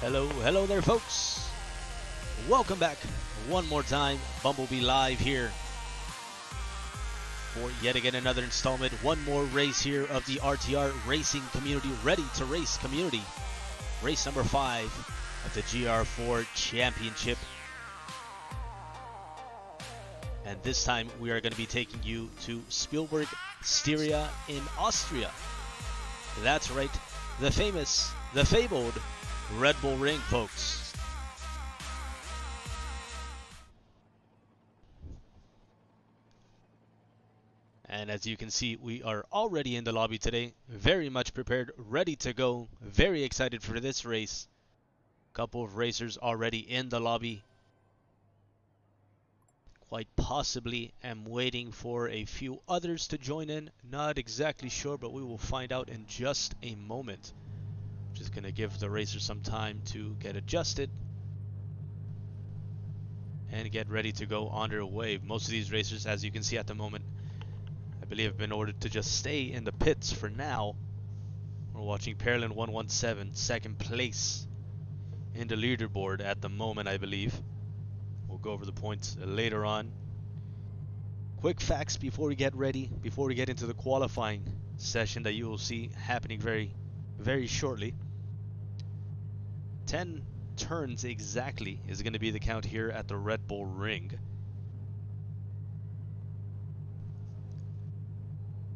Hello there, folks. Welcome back one more time. Bumblebee Live here for yet again another installment. One more race here of the RTR Racing Community Ready to Race Community. Race number 5 of the GR4 Championship. And this time we are going to be taking you to Spielberg Styria in Austria. That's right, the famous, the fabled Red Bull Ring, folks. And as you can see, we are already in the lobby today, very much prepared, ready to go, very excited for this race. Couple of racers already in the lobby. Quite possibly am waiting for a few others to join in. Not exactly sure, but we will find out in just a moment. Just going to give the racers some time to get adjusted and get ready to go on their way. Most of these racers, as you can see at the moment, I believe have been ordered to just stay in the pits for now. We're watching Perlin 117, second place in the leaderboard at the moment, I believe. We'll go over the points later on. Quick facts before we get ready, before we get into the qualifying session that you will see happening very shortly. 10 turns exactly is going to be the count here at the Red Bull Ring.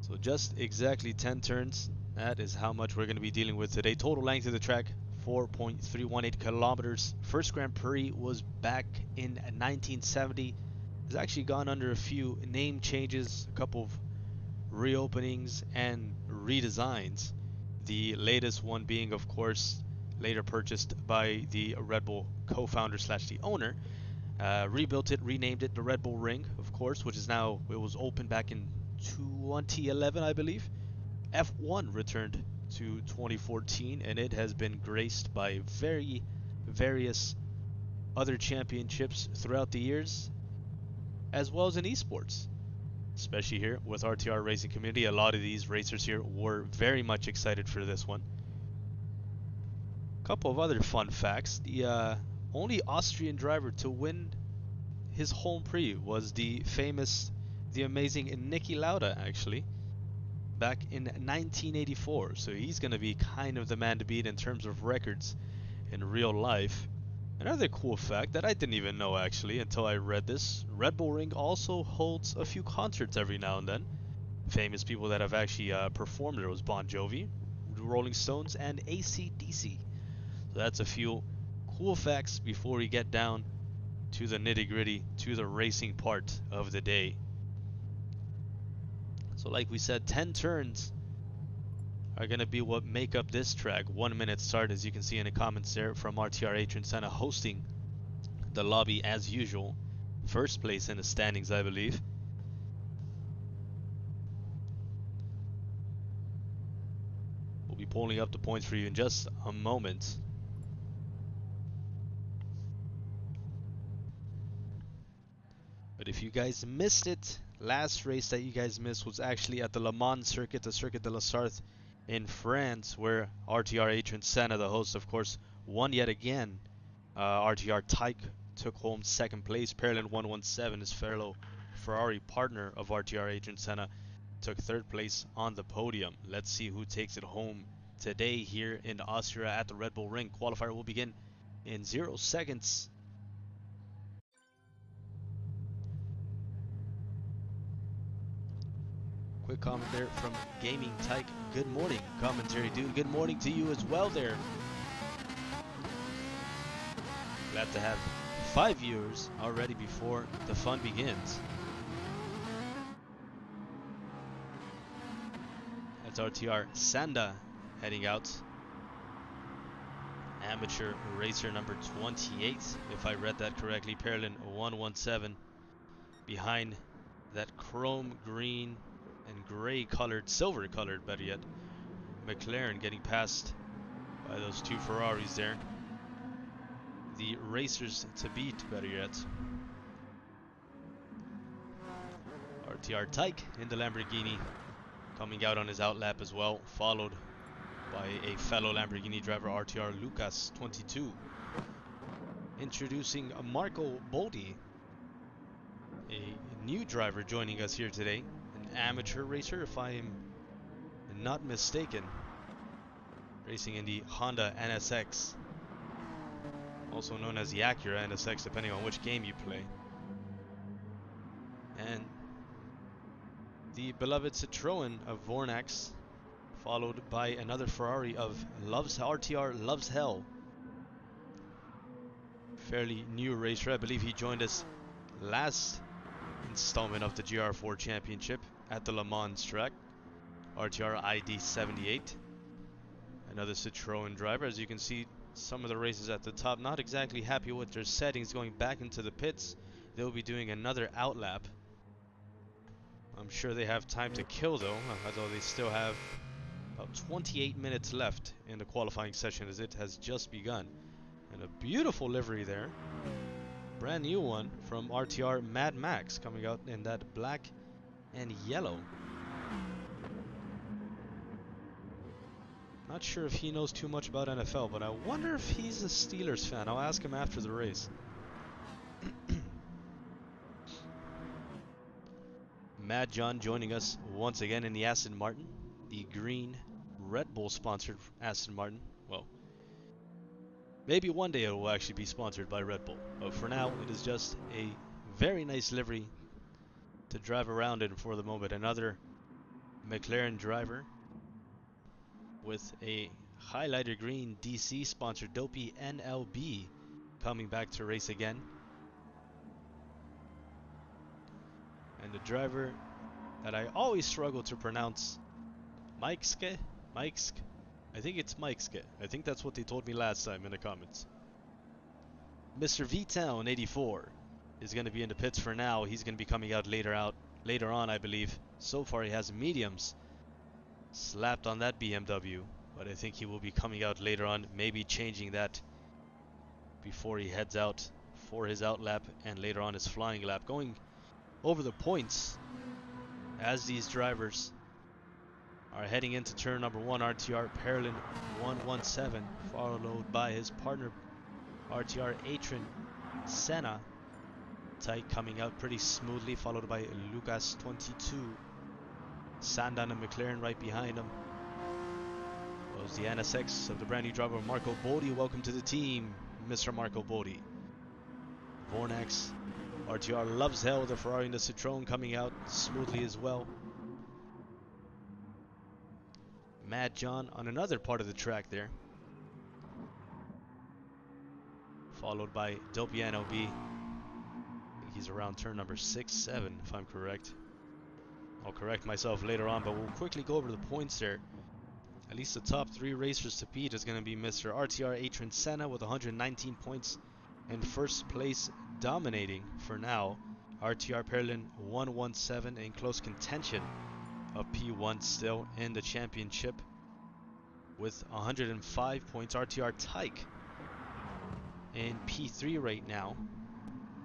So just exactly 10 turns. That is how much we're going to be dealing with today. Total length of the track, 4.318 kilometers. First Grand Prix was back in 1970. It's actually gone under a few name changes, a couple of reopenings and redesigns. The latest one being, of course, later purchased by the Red Bull co-founder slash the owner. Rebuilt it, renamed it the Red Bull Ring, of course, which is now, it was opened back in 2011, I believe. F1 returned to 2014, and it has been graced by various other championships throughout the years, as well as in esports. Especially here with RTR Racing Community, a lot of these racers here were very much excited for this one. Couple of other fun facts. The only Austrian driver to win his home prix was the amazing Niki Lauda, actually, back in 1984. So he's going to be kind of the man to beat in terms of records in real life. Another cool fact that I didn't even know, actually, until I read this: Red Bull Ring also holds a few concerts every now and then. Famous people that have actually performed there was Bon Jovi, Rolling Stones, and AC/DC. So that's a few cool facts before we get down to the nitty-gritty, to the racing part of the day. So like we said, 10 turns are going to be what make up this track. 1 minute start, as you can see in the comments there, from RTR Adrian Senna hosting the lobby as usual. First place in the standings, I believe. We'll be pulling up the points for you in just a moment. But if you guys missed it, last race that you guys missed was actually at the Le Mans circuit, the Circuit de la Sarthe in France, where RTR Adrian Senna, the host, of course, won yet again. RTR Tyke took home second place. Perlin 117, his fellow Ferrari partner of RTR Adrian Senna, took third place on the podium. Let's see who takes it home today here in Austria at the Red Bull Ring. Qualifier will begin in 0 seconds. Quick comment there from Gaming Tyke. Good morning, commentary dude. Good morning to you as well there. Glad to have 5 viewers already before the fun begins. That's RTR Sanda heading out. Amateur racer number 28, if I read that correctly. Perlin 117 behind that chrome green and gray colored, silver colored, better yet, McLaren, getting passed by those two Ferraris there. The racers to beat, better yet. RTR Tyke in the Lamborghini, coming out on his outlap as well, followed by a fellow Lamborghini driver, RTR Lucas 22. Introducing Marco Boldi, a new driver joining us here today, an amateur racer if I am not mistaken, racing in the Honda NSX, also known as the Acura NSX depending on which game you play. And the beloved Citroen of Vornax, followed by another Ferrari of RTR Loves Hell. Fairly new racer. I believe he joined us last installment of the GR4 Championship at the Le Mans track. RTR ID 78. Another Citroen driver. As you can see, some of the races at the top not exactly happy with their settings, going back into the pits. They'll be doing another outlap. I'm sure they have time to kill though, although they still have about 28 minutes left in the qualifying session as it has just begun. And a beautiful livery there. Brand new one from RTR Mad Max, coming out in that black and yellow. Not sure if he knows too much about NFL, but I wonder if he's a Steelers fan. I'll ask him after the race. Mad John joining us once again in the Aston Martin, the green Red Bull sponsored Aston Martin. Well, maybe one day it will actually be sponsored by Red Bull, but for now it is just a very nice livery to drive around in for the moment. Another McLaren driver with a highlighter green DC sponsored Dopey NLB coming back to race again. And the driver that I always struggle to pronounce, Mikeske? I think it's Mikeske. I think that's what they told me last time in the comments. Mr. V-Town 84 is going to be in the pits for now. He's going to be coming out later on, I believe. So far he has mediums slapped on that BMW, but I think he will be coming out later on, maybe changing that before he heads out for his outlap and later on his flying lap. Going over the points as these drivers are heading into turn number 1, RTR Perlin 117, followed by his partner RTR Atron Senna. Tight coming out pretty smoothly, followed by Lucas 22. Sandan and McLaren right behind him. Was the NSX of the brand new driver Marco Boldi. Welcome to the team, Mr. Marco Boldi. Vornax, RTR Loves Hell, the Ferrari and the Citroen coming out smoothly as well. Mad John on another part of the track there, followed by Dopey NLB. I think he's around turn number 6, 7 if I'm correct. I'll correct myself later on, but we'll quickly go over the points there. At least the top 3 racers to beat is going to be Mr. RTR Atron Senna with 119 points in first place, dominating for now. RTR Perlin 117 in close contention of P1 still in the championship with 105 points. RTR Tyke in P3 right now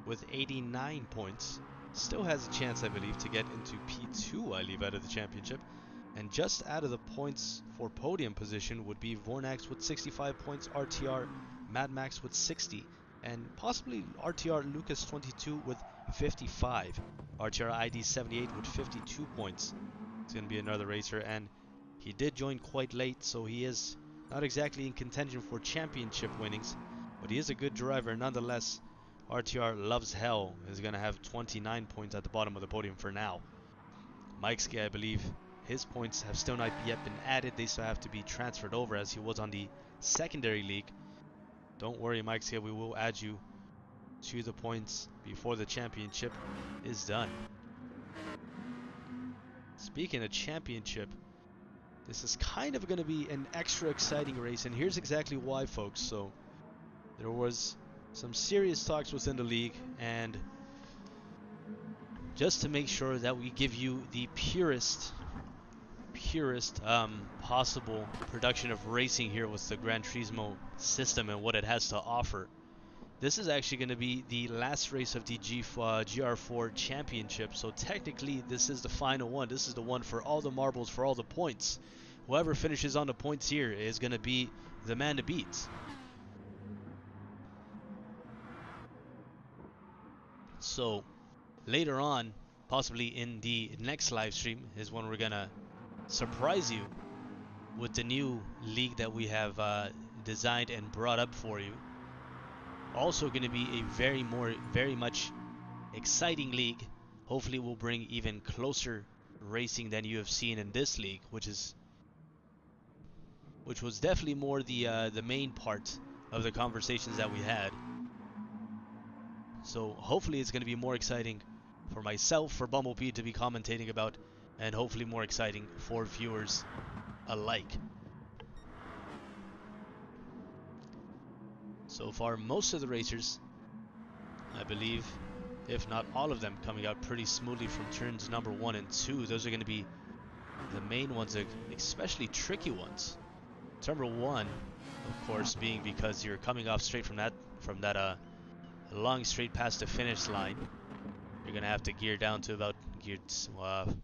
with 89 points. Still has a chance, I believe, to get into P2, I leave out of the championship. And just out of the points for podium position would be Vornax with 65 points, RTR Mad Max with 60, and possibly RTR Lucas 22 with 55. RTR ID 78 with 52 points. It's going to be another racer, and he did join quite late, so he is not exactly in contention for championship winnings, but he is a good driver nonetheless. RTR Loves Hell is going to have 29 points at the bottom of the podium for now. Mikeske, I believe, his points have still not yet been added. They still have to be transferred over as he was on the secondary league. Don't worry, Mikeske, we will add you to the points before the championship is done. Speaking of championship, this is kind of going to be an extra exciting race, and here's exactly why, folks. So there was some serious talks within the league, and just to make sure that we give you the purest possible production of racing here with the Gran Turismo system and what it has to offer, this is actually going to be the last race of the GR4 Championship. So technically this is the final one. This is the one for all the marbles, for all the points. whoever finishes on the points here is going to be the man to beat. So later on, possibly in the next live stream, is when we're going to surprise you with the new league that we have designed and brought up for you. Also going to be a very much exciting league. Hopefully we'll bring even closer racing than you have seen in this league, which was definitely more the main part of the conversations that we had. So hopefully it's going to be more exciting for myself, for Bumblebee to be commentating about, and hopefully more exciting for viewers alike. So far, most of the racers, I believe, if not all of them, coming out pretty smoothly from turns number 1 and 2. Those are going to be the main ones, especially tricky ones. Turn number 1, of course, being because you're coming off straight from that long straight past the finish line. You're going to have to gear down to about geared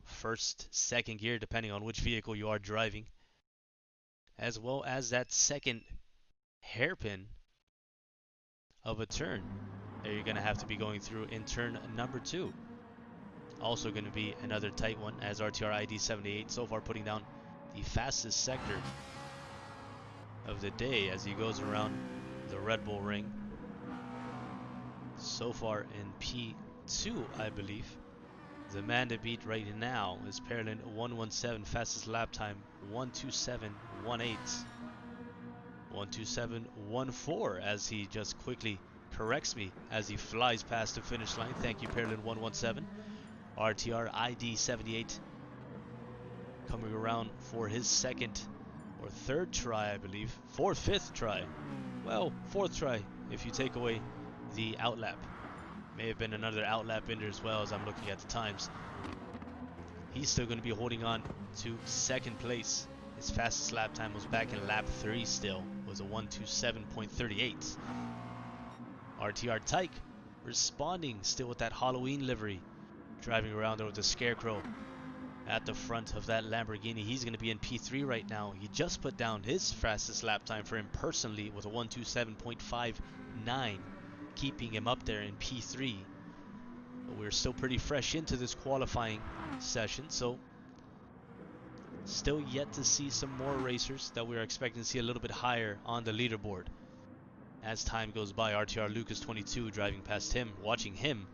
first, second gear, depending on which vehicle you are driving, as well as that second hairpin of a turn that you're going to have to be going through in turn number 2. Also going to be another tight one, as RTR ID 78 so far putting down the fastest sector of the day as he goes around the Red Bull ring. So far in P2, I believe. The man to beat right now is Pearland 117, fastest lap time 127.18. 127.14 as he just quickly corrects me as he flies past the finish line. Thank you, Pearland 117. RTR ID 78 coming around for his second or third try, I believe. Fifth try. Well, fourth try if you take away the outlap. May have been another outlap in there as well as I'm looking at the times. He's still going to be holding on to second place. His fastest lap time was back in lap 3 still. Was a 127.38. RTR Tyke responding still with that Halloween livery. Driving around there with the scarecrow at the front of that Lamborghini. He's going to be in P3 right now. He just put down his fastest lap time for him personally with a 127.59. Keeping him up there in P3. But we're still pretty fresh into this qualifying session, so still yet to see some more racers that we're expecting to see a little bit higher on the leaderboard. As time goes by, RTR Lucas 22 driving past him, watching him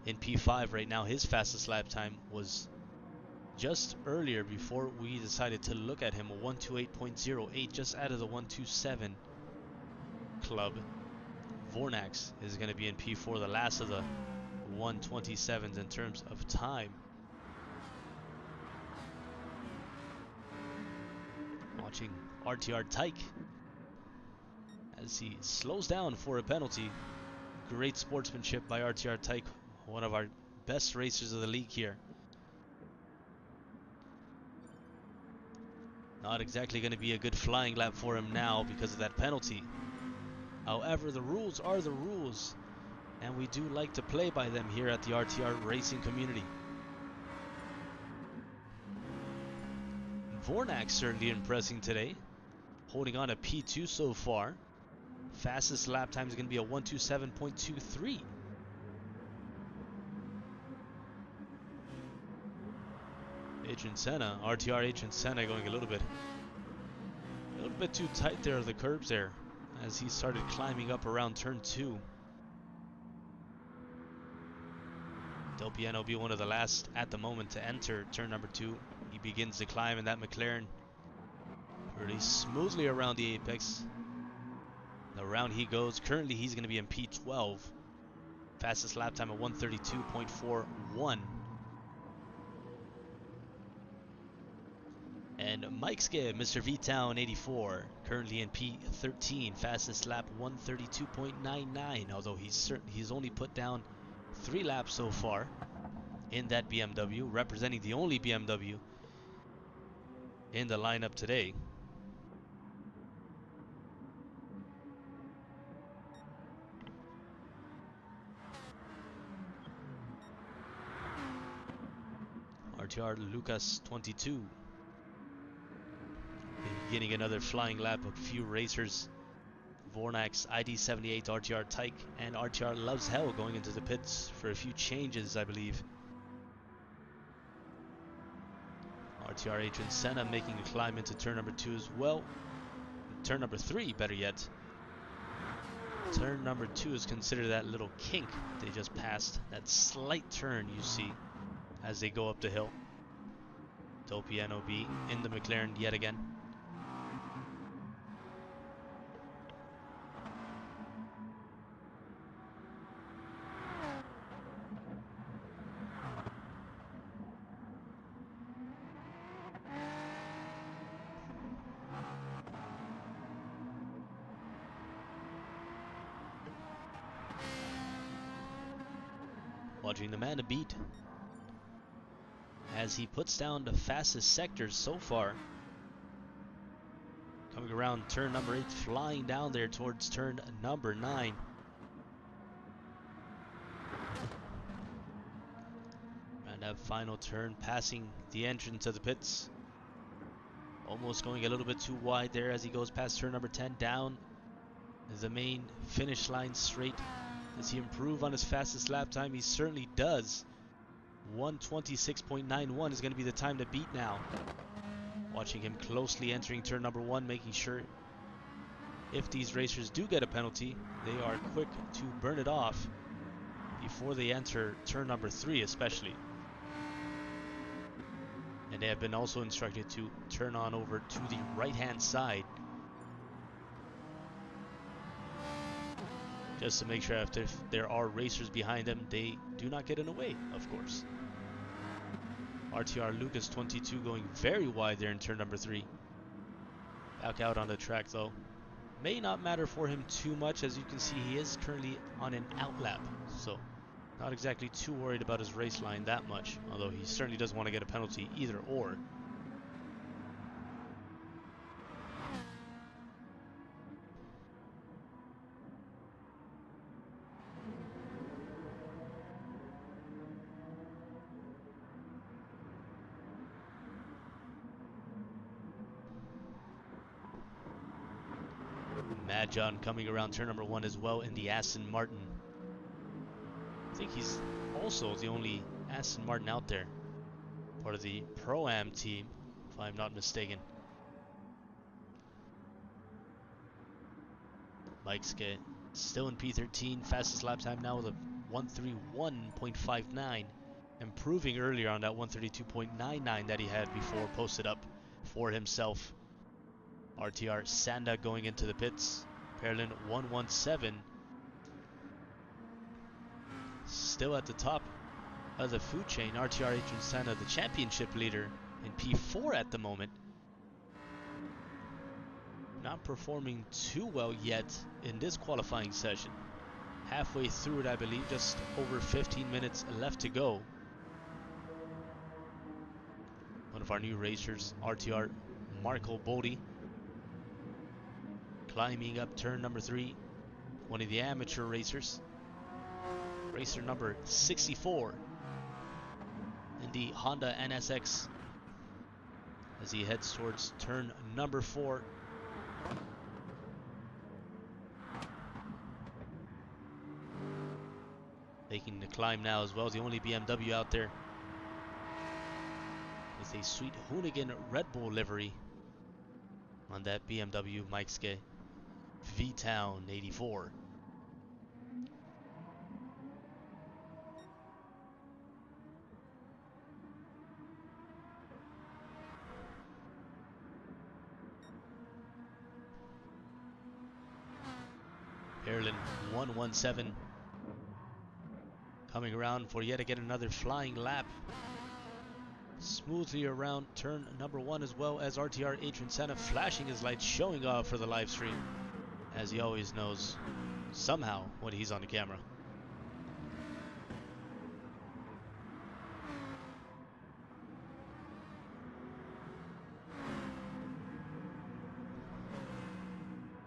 in P5 right now. His fastest lap time was just earlier before we decided to look at him, a 128.08, just out of the 127 club. Vornax is going to be in P4, the last of the 127s in terms of time. Watching RTR Tyke as he slows down for a penalty. Great sportsmanship by RTR Tyke, one of our best racers of the league here. Not exactly going to be a good flying lap for him now because of that penalty. However, the rules are the rules, and we do like to play by them here at the RTR racing community. Vornax certainly impressing today, holding on to P2 so far. Fastest lap time is going to be a 127.23. Adrian Senna, RTR Adrian Senna going a little bit too tight there of the curbs there as he started climbing up around turn 2. Del Piano will be one of the last at the moment to enter turn number 2. He begins to climb in that McLaren pretty smoothly around the apex. Around he goes. Currently he's going to be in P12. Fastest lap time of 132.41. And Mike Skib, Mr. V-Town 84, currently in P13. Fastest lap 132.99. Although he's only put down 3 laps so far in that BMW, representing the only BMW in the lineup today. RTR Lucas 22 beginning another flying lap. A few racers, Vornax, ID78, RTR Tyke, and RTR Loves Hell going into the pits for a few changes, I believe. RTR Adrian Senna making a climb into turn number 2 as well. Turn number 3, better yet. Turn number 2 is considered that little kink they just passed. That slight turn you see as they go up the hill. Dopey NOB in the McLaren yet again. Watching the man to beat as he puts down the fastest sectors so far. Coming around turn number 8, flying down there towards turn number 9. And that final turn, passing the entrance of the pits. Almost going a little bit too wide there as he goes past turn number 10, down the main finish line straight. Does he improve on his fastest lap time? He certainly does. 1:26.91 is going to be the time to beat now. Watching him closely entering turn number 1, making sure if these racers do get a penalty, they are quick to burn it off before they enter turn number 3 especially. And they have been also instructed to turn on over to the right hand side, just to make sure if there are racers behind them, they do not get in the way, of course. RTR Lucas 22 going very wide there in turn number 3. Back out on the track though. May not matter for him too much, as you can see he is currently on an outlap, so not exactly too worried about his race line that much, although he certainly doesn't want to get a penalty either or. Mad John coming around turn number 1 as well in the Aston Martin. I think he's also the only Aston Martin out there, part of the Pro-Am team, if I'm not mistaken. Mike's still in P13, fastest lap time now with a 1:31.59, improving earlier on that 1:32.99 that he had before posted up for himself. RTR Sanda going into the pits. Perlin 117. Still at the top of the food chain. RTR Adrian Sanda, the championship leader in P4 at the moment. Not performing too well yet in this qualifying session. Halfway through it, I believe, just over 15 minutes left to go. One of our new racers, RTR Marco Bodi, climbing up turn number 3. One of the amateur racers. Racer number 64 in the Honda NSX as he heads towards turn number 4. Making the climb now as well, the only BMW out there with a sweet Hoonigan Red Bull livery on that BMW Mikeske V-Town 84. Perlin 117 coming around for yet again another flying lap. Smoothly around turn number 1 as well as RTR Adrian Senna flashing his lights, showing off for the live stream, as he always knows somehow when he's on the camera.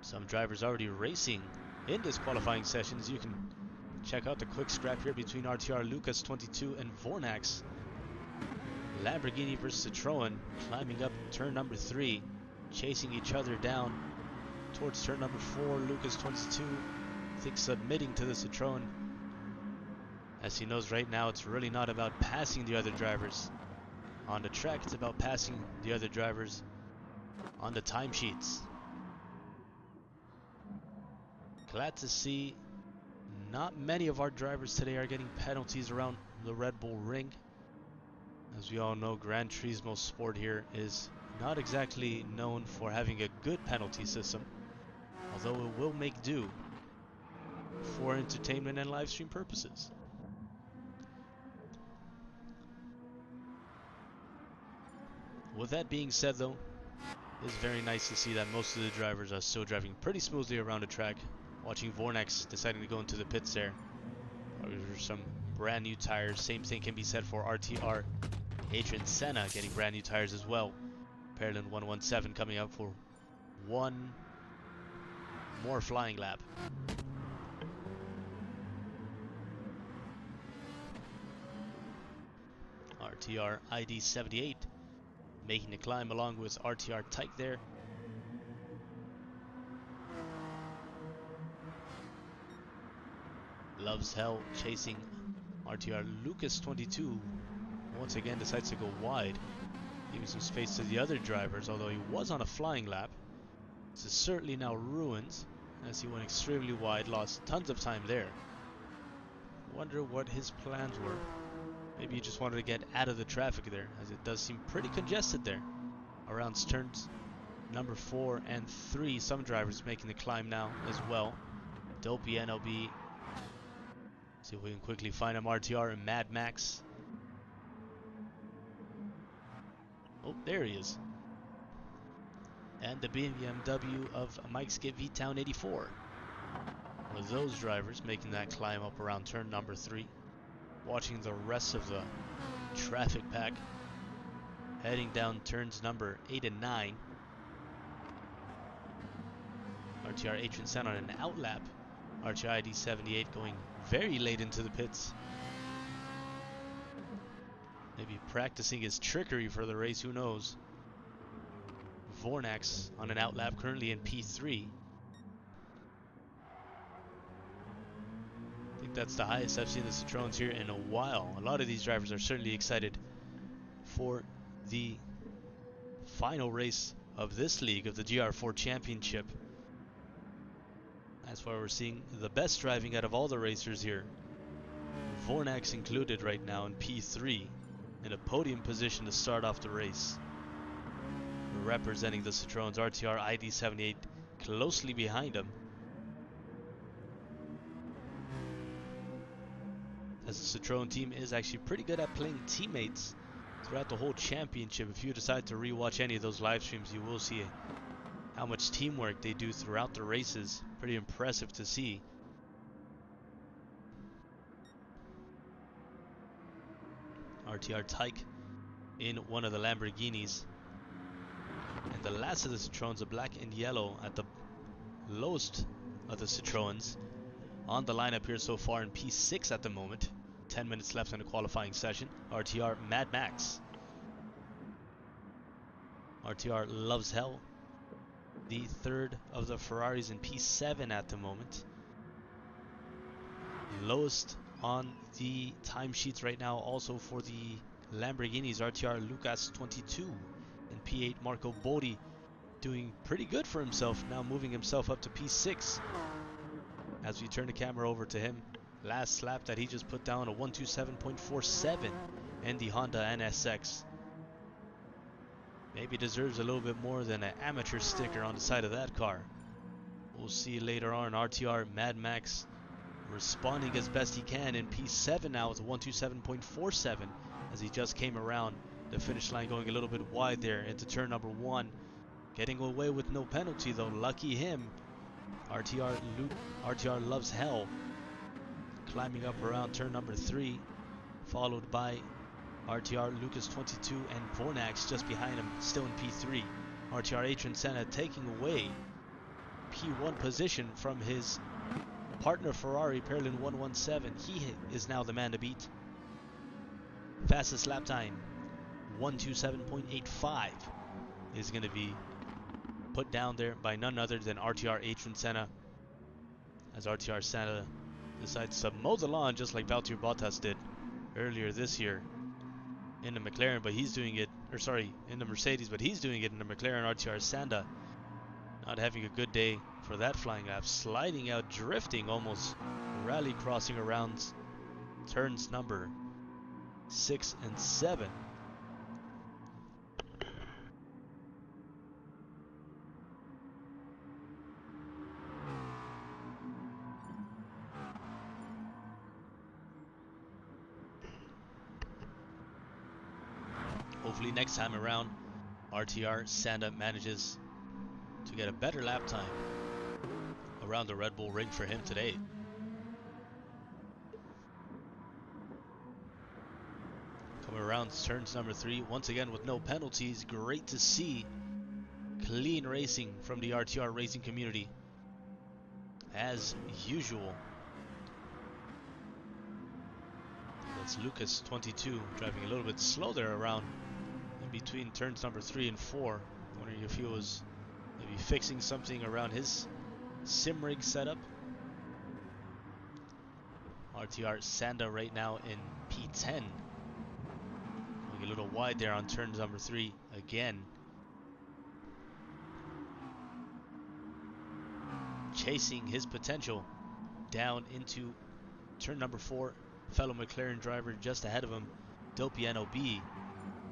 Some drivers already racing in this qualifying session, as you can check out the quick scrap here between RTR Lucas 22 and Vornax. Lamborghini versus Citroen climbing up turn number 3. chasing each other down towards turn number 4. Lucas 22, I think, submitting to the Citroen, as he knows right now it's really not about passing the other drivers on the track, it's about passing the other drivers on the timesheets. Glad to see not many of our drivers today are getting penalties around the Red Bull Ring. As we all know, Gran Turismo Sport here is not exactly known for having a good penalty system, although it will make do for entertainment and live stream purposes. With that being said though, it's very nice to see that most of the drivers are still driving pretty smoothly around the track. Watching Vornex deciding to go into the pits there. There's some brand new tires. Same thing can be said for RTR. Adrian Senna getting brand new tires as well. Pearland 117 coming up for one more flying lap. RTR ID 78 making the climb along with RTR Tyke there. Loves Hell chasing RTR Lucas 22. Once again decides to go wide, giving some space to the other drivers, although he was on a flying lap. This is certainly now ruined, as he went extremely wide, lost tons of time there. Wonder what his plans were. Maybe he just wanted to get out of the traffic there, as it does seem pretty congested there around turns number 4 and 3. Some drivers making the climb now as well. Dopey NLB. See if we can quickly find him. RTR and Mad Max. Oh, there he is. And the BMW of Mike Skip V-Town 84. One of those drivers making that climb up around turn number 3. Watching the rest of the traffic pack heading down turns number 8 and 9. RTR Adrian Senna on an outlap. RTR ID 78 going very late into the pits. Maybe practicing his trickery for the race, who knows. Vornax on an outlap, currently in P3. I think that's the highest I've seen the Citroens here in a while. A lot of these drivers are certainly excited for the final race of this league, of the GR4 Championship. That's why we're seeing the best driving out of all the racers here. Vornax included right now in P3, in a podium position to start off the race. Representing the Citroens, RTR ID 78 closely behind him. As the Citroen team is actually pretty good at playing teammates throughout the whole championship. If you decide to rewatch any of those live streams, you will see how much teamwork they do throughout the races. Pretty impressive to see. RTR Tyke in one of the Lamborghinis. And the last of the Citroens, a black and yellow, at the lowest of the Citroens. On the lineup here so far in P6 at the moment. 10 minutes left in the qualifying session. RTR Mad Max. RTR Loves Hell. The third of the Ferraris in P7 at the moment. Lowest on the timesheets right now also for the Lamborghinis. RTR Lucas 22 and P8 Marco Bodi doing pretty good for himself, now moving himself up to P6. As we turn the camera over to him, last lap that he just put down a 127.47 in the Honda NSX. Maybe deserves a little bit more than an amateur sticker on the side of that car. We'll see later on. RTR Mad Max responding as best he can in P7 now with a 127.47 as he just came around the finish line, going a little bit wide there into turn number 1. Getting away with no penalty though, lucky him. RTR Loves Hell climbing up around turn number 3, followed by RTR Lucas 22 and Vornax just behind him, still in P3. RTR Adrian Senna taking away P1 position from his partner Ferrari, Pearland 117. He is now the man to beat. Fastest lap time, 127.85, is going to be put down there by none other than RTR Adrian Senna, as RTR Senna decides to mow the lawn just like Valtteri Bottas did earlier this year in the McLaren, but he's doing it, or sorry, in the Mercedes, but he's doing it in the McLaren. RTR Senna not having a good day for that flying lap, sliding out, drifting, almost rally crossing around turns number 6 and 7. Hopefully next time around, RTR Senna manages to get a better lap time around the Red Bull ring for him today. Coming around turns number 3, once again with no penalties. Great to see clean racing from the RTR racing community, as usual. That's Lucas 22 driving a little bit slow there around in between turns number 3 and 4. Wondering if he was maybe fixing something around his sim rig setup. RTR Senna right now in P10. Going a little wide there on turn number 3 again. Chasing his potential down into turn number 4. Fellow McLaren driver just ahead of him, Dopiano B,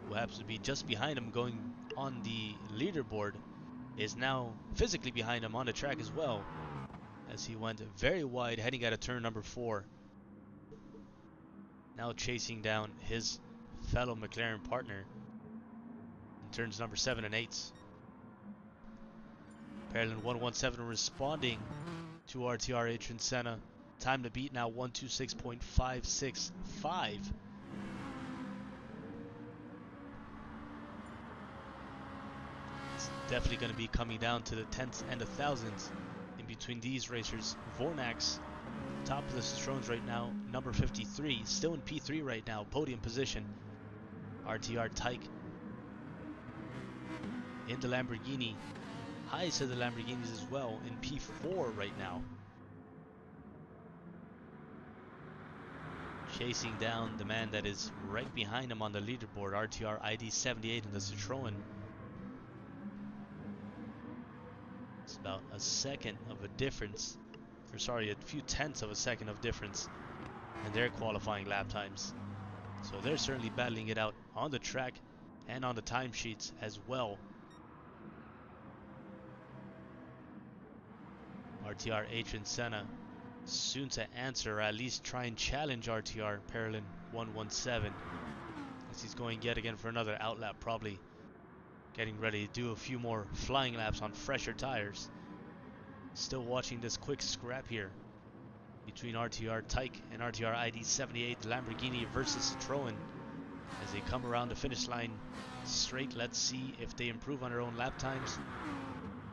who happens to be just behind him going on the leaderboard, is now physically behind him on the track as well, as he went very wide heading out of turn number 4. Now chasing down his fellow McLaren partner in turns number 7 and 8. Parallel 117 responding to RTR Adrian Senna. Time to beat now 126.565. It's definitely going to be coming down to the tenths and the thousandths in between these racers. Vornax, top of the Citroens right now, number 53, still in P3 right now, podium position. RTR Tyke in the Lamborghini, highest of the Lamborghinis as well, in P4 right now. Chasing down the man that is right behind him on the leaderboard, RTR ID 78 in the Citroen. It's about a second of a difference, or sorry, a few tenths of a second of difference in their qualifying lap times. So they're certainly battling it out on the track and on the timesheets as well. RTR Adrian Senna soon to answer, or at least try and challenge RTR Parallel 117, as he's going yet again for another outlap, probably getting ready to do a few more flying laps on fresher tires. Still watching this quick scrap here between RTR Tyke and RTR ID 78 Lamborghini versus Citroen as they come around the finish line straight. Let's see if they improve on their own lap times.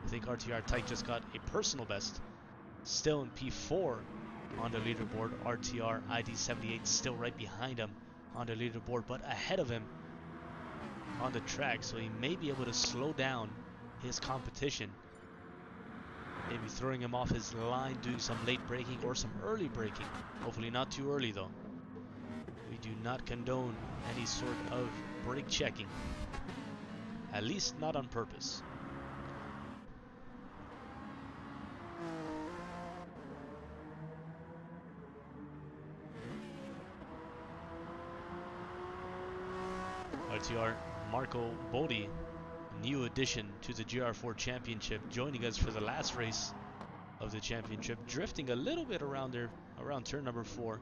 I think RTR Tyke just got a personal best. Still in P4 on the leaderboard. RTR ID 78 still right behind him on the leaderboard, but ahead of him on the track, so he may be able to slow down his competition, maybe throwing him off his line, doing some late braking or some early braking. Hopefully not too early though. We do not condone any sort of brake checking, at least not on purpose. RTR Marco Bodi, new addition to the GR4 Championship, joining us for the last race of the championship, drifting a little bit around there, around turn number 4,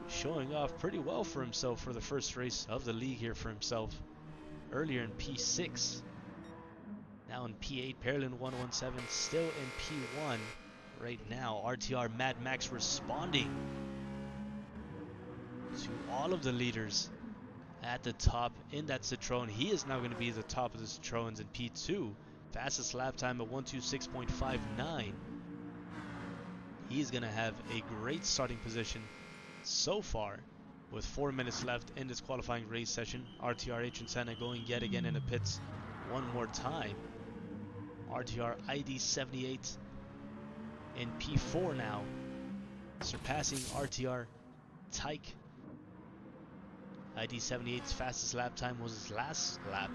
showing off pretty well for himself for the first race of the league here for himself. Earlier in P6, now in P8, Parallel 117, still in P1 right now. RTR Mad Max responding to all of the leaders at the top in that Citroen. He is now going to be the top of the Citroens in P2. Fastest lap time at 126.59. He's going to have a great starting position so far with 4 minutes left in this qualifying race session. RTR Adrian Senna going yet again in the pits one more time. RTR ID 78 in P4 now, surpassing RTR Tyke. ID 78's fastest lap time was his last lap.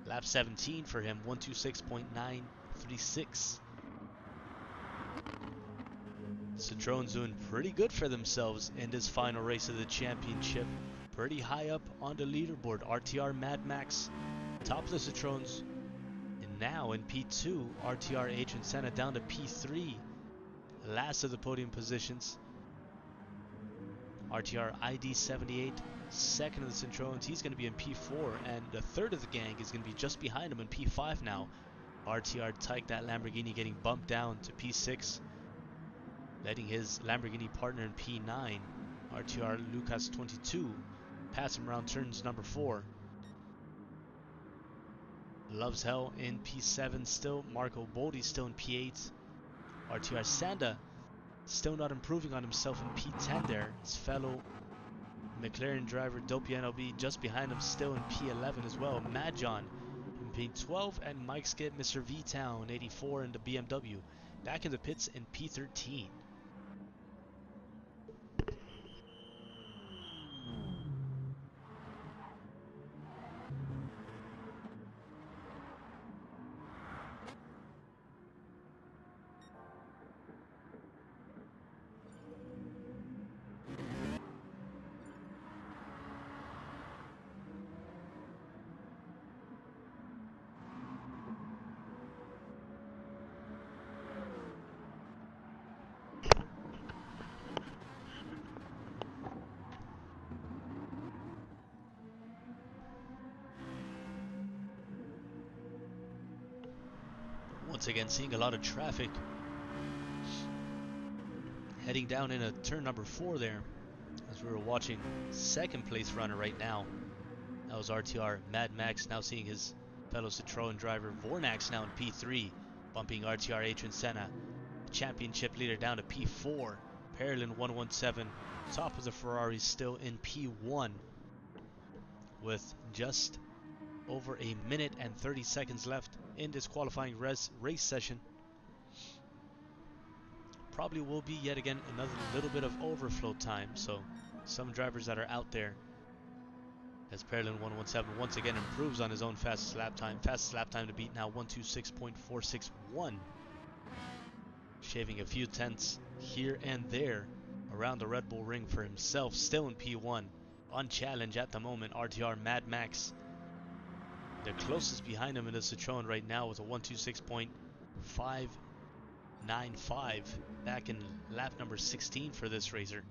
Lap 17 for him, 126.936. Citroen's doing pretty good for themselves in this final race of the championship. Pretty high up on the leaderboard. RTR Mad Max, top of the Citroens. And now in P2, RTR Adrian Senna down to P3. Last of the podium positions. RTR ID 78, second of the Citroens. He's going to be in P4. And the third of the gang is going to be just behind him in P5 now. RTR Tyke, that Lamborghini, getting bumped down to P6. Letting his Lamborghini partner in P9, RTR Lucas 22, pass him around turns number 4. Loves Hell in P7 still. Marco Bodi still in P8. RTR Sanda still not improving on himself in P10 there. His fellow McLaren driver Dopey NLB just behind him still in P11 as well. Mad John in P12 and Mike Skip, Mr. V-Town 84 in the BMW. Back in the pits in P13. Once again, seeing a lot of traffic heading down into turn number 4 there, as we were watching second place runner right now. That was RTR Mad Max, now seeing his fellow Citroen driver Vornax now in P3, bumping RTR Adrian Senna, championship leader, down to P4. Parolin 117, top of the Ferrari, still in P1, with just over a minute and 30 seconds left in this qualifying race session. Probably will be yet again another little bit of overflow time, so some drivers that are out there, as Parolin 117 once again improves on his own fastest lap time to beat now, 126.461, shaving a few tenths here and there around the Red Bull ring for himself. Still in P1, unchallenged at the moment. RTR Mad Max, the closest behind him in the Citroen right now, with a 126.595 back in lap number 16 for this racer.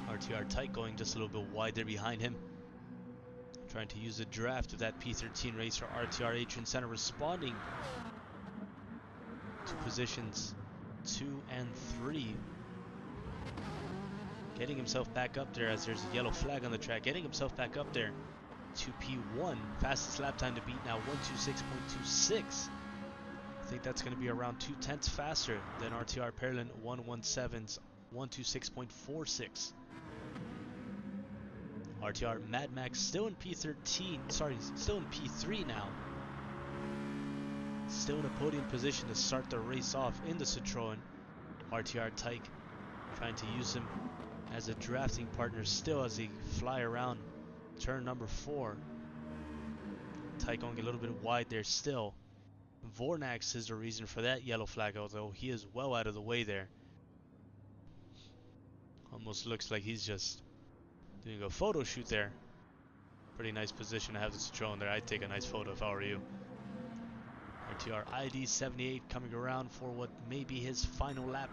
RTR Tyke going just a little bit wide there behind him, trying to use the draft of that P13 racer. RTR Adrian Senna responding to positions 2 and 3. Getting himself back up there as there's a yellow flag on the track. Getting himself back up there to P1. Fastest lap time to beat now, 126.26. I think that's going to be around 2 tenths faster than RTR Parolin 117's 126.46. RTR Mad Max still in P13. Sorry, still in P3 now. Still in a podium position to start the race off in the Citroen. RTR Tyke trying to use him as a drafting partner still as they fly around turn number 4. Tyke going a little bit wide there still. Vornax is the reason for that yellow flag, although he is well out of the way there. Almost looks like he's just doing a photo shoot there. Pretty nice position to have the Citroen there. I'd take a nice photo if I were you. RTR ID 78 coming around for what may be his final lap.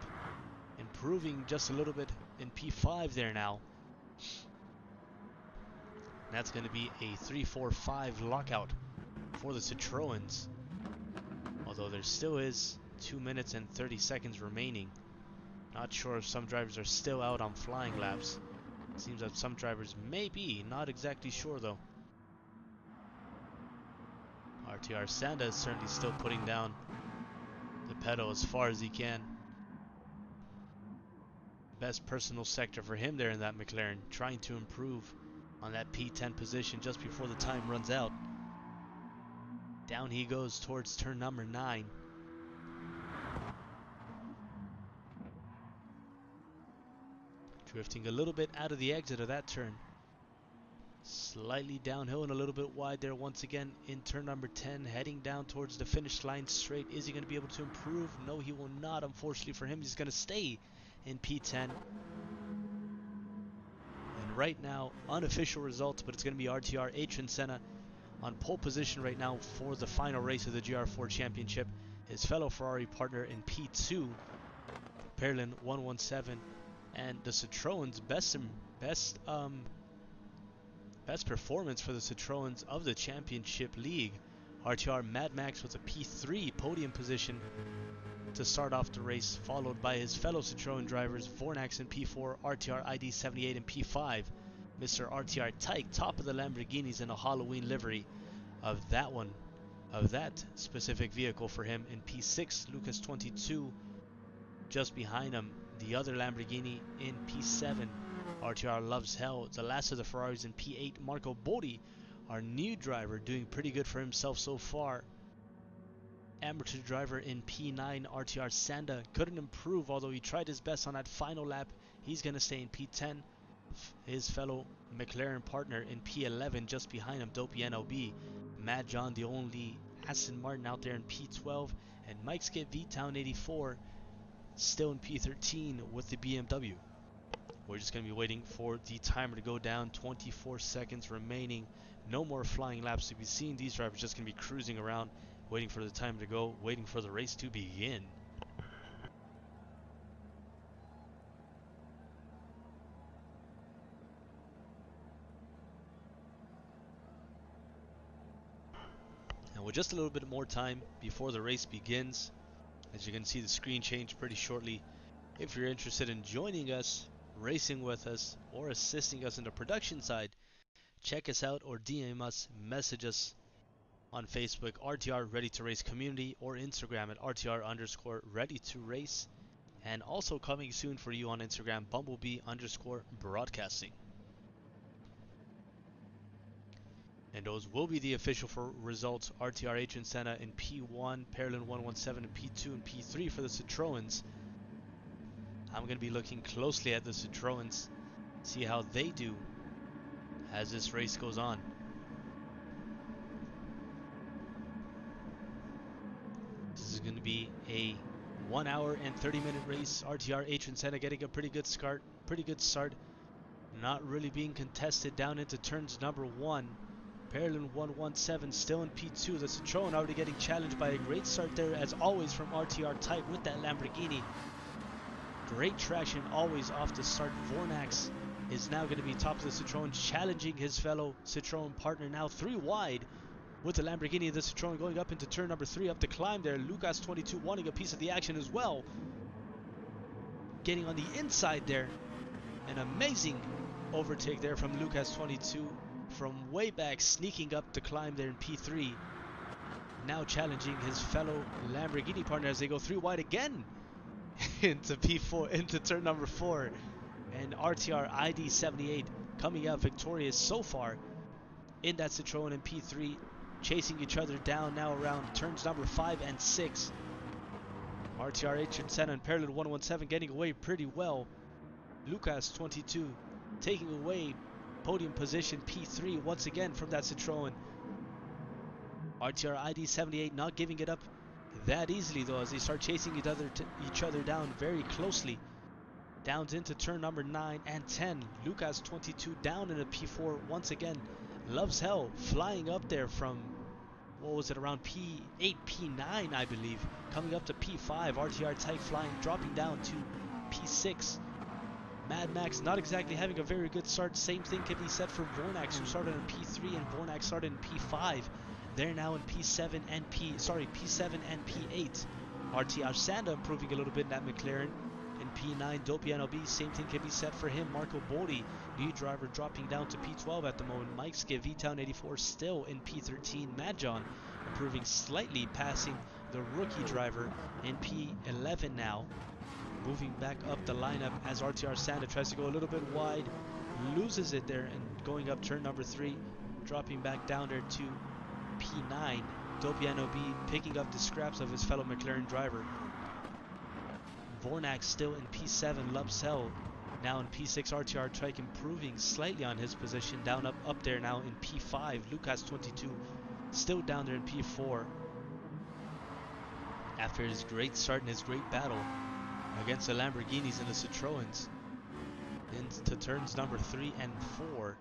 Improving just a little bit in P5 there now. That's going to be a 3-4-5 lockout for the Citroens. Although there still is 2 minutes and 30 seconds remaining. Not sure if some drivers are still out on flying laps. Seems that some drivers may be, not exactly sure though. RTR Sanda is certainly still putting down the pedal as far as he can. Best personal sector for him there in that McLaren, trying to improve on that P10 position just before the time runs out. Down he goes towards turn number 9. Drifting a little bit out of the exit of that turn. Slightly downhill and a little bit wide there once again in turn number 10, heading down towards the finish line straight. Is he going to be able to improve? No, he will not. Unfortunately for him, he's going to stay in P10. And right now, unofficial results, but it's going to be RTR Adrian Senna on pole position right now for the final race of the GR4 Championship. His fellow Ferrari partner in P2, Perlin 117, and the Citroen's best performance for the Citroens of the Championship League. RTR Mad Max with a P3 podium position to start off the race, followed by his fellow Citroen drivers Vornax in P4, RTR ID 78 in P5, Mr. RTR Tyke top of the Lamborghinis in a Halloween livery of that specific vehicle for him in P6, Lucas 22 just behind him, the other Lamborghini in P7, RTR Loves Hell, the last of the Ferraris in P8, Marco Bodi, our new driver, doing pretty good for himself so far. Amateur driver in P9, RTR Sanda, couldn't improve, although he tried his best on that final lap. He's going to stay in P10. His fellow McLaren partner in P11, just behind him, Dopey NLB. Mad John, the only Aston Martin out there in P12. And Mike Skip V-Town 84, still in P13 with the BMW. We're just going to be waiting for the timer to go down. 24 seconds remaining. No more flying laps to be seen. These drivers just going to be cruising around, waiting for the timer to go, waiting for the race to begin. And with just a little bit more time before the race begins, as you can see the screen change pretty shortly. If you're interested in joining us, racing with us, or assisting us in the production side, check us out or DM us, message us on Facebook, RTR Ready to Race Community, or Instagram at RTR_Ready to Race. And also coming soon for you on Instagram, Bumblebee_Broadcasting. And those will be the official results. RTR Adrian Senna in P1, Perlin 117 in P2 and P3 for the Citroens. I'm going to be looking closely at the Citroens, see how they do as this race goes on. This is going to be a 1 hour and 30-minute race. RTR Adrian Senna getting a pretty good start. Not really being contested down into turns number 1. Perlin 117 still in P2. The Citroen already getting challenged by a great start there, as always, from RTR Type with that Lamborghini. Great traction always off the start. Vornax is now going to be top of the Citroen, challenging his fellow Citroen partner, now 3 wide with the Lamborghini and the Citroen going up into turn number 3 up the climb there. Lucas 22 wanting a piece of the action as well. Getting on the inside there. An amazing overtake there from Lucas 22 from way back, sneaking up the climb there in P3. Now challenging his fellow Lamborghini partner as they go 3 wide again into P4, into turn number 4. And RTR ID 78 coming out victorious so far in that Citroen in P3, chasing each other down now around turns number 5 and 6. RTR Adrian Senna and Perlin 117 getting away pretty well. Lucas 22 taking away podium position P3 once again from that Citroen. RTR ID 78 not giving it up that easily though, as they start chasing each other down very closely. Downs into turn number 9 and 10. Lucas 22 down in a P4 once again. Loves Hell flying up there from, what was it, around P8, P9 I believe, coming up to P5. RTR Type flying, dropping down to P6. Mad Max not exactly having a very good start. Same thing can be said for Vornax, who started in P3 and Vornax started in P5. They're now in P7 and P7 and P8. RTR Sanda improving a little bit in that McLaren. In P9, Dopey NLB, same thing can be said for him. Marco Bodi, new driver, dropping down to P12 at the moment. Mike Skip, V-Town 84, still in P13. Mad John improving slightly, passing the rookie driver in P11 now. Moving back up the lineup as RTR Sanda tries to go a little bit wide. loses it there and going up turn number 3, dropping back down there to P9. Dopianob picking up the scraps of his fellow McLaren driver. Vornak still in P7, Lubsel now in P6, RTR Trike improving slightly on his position, down up there now in P5. Lucas 22 still down there in P4 after his great start and his great battle against the Lamborghinis and the Citroens into turns number 3 and 4,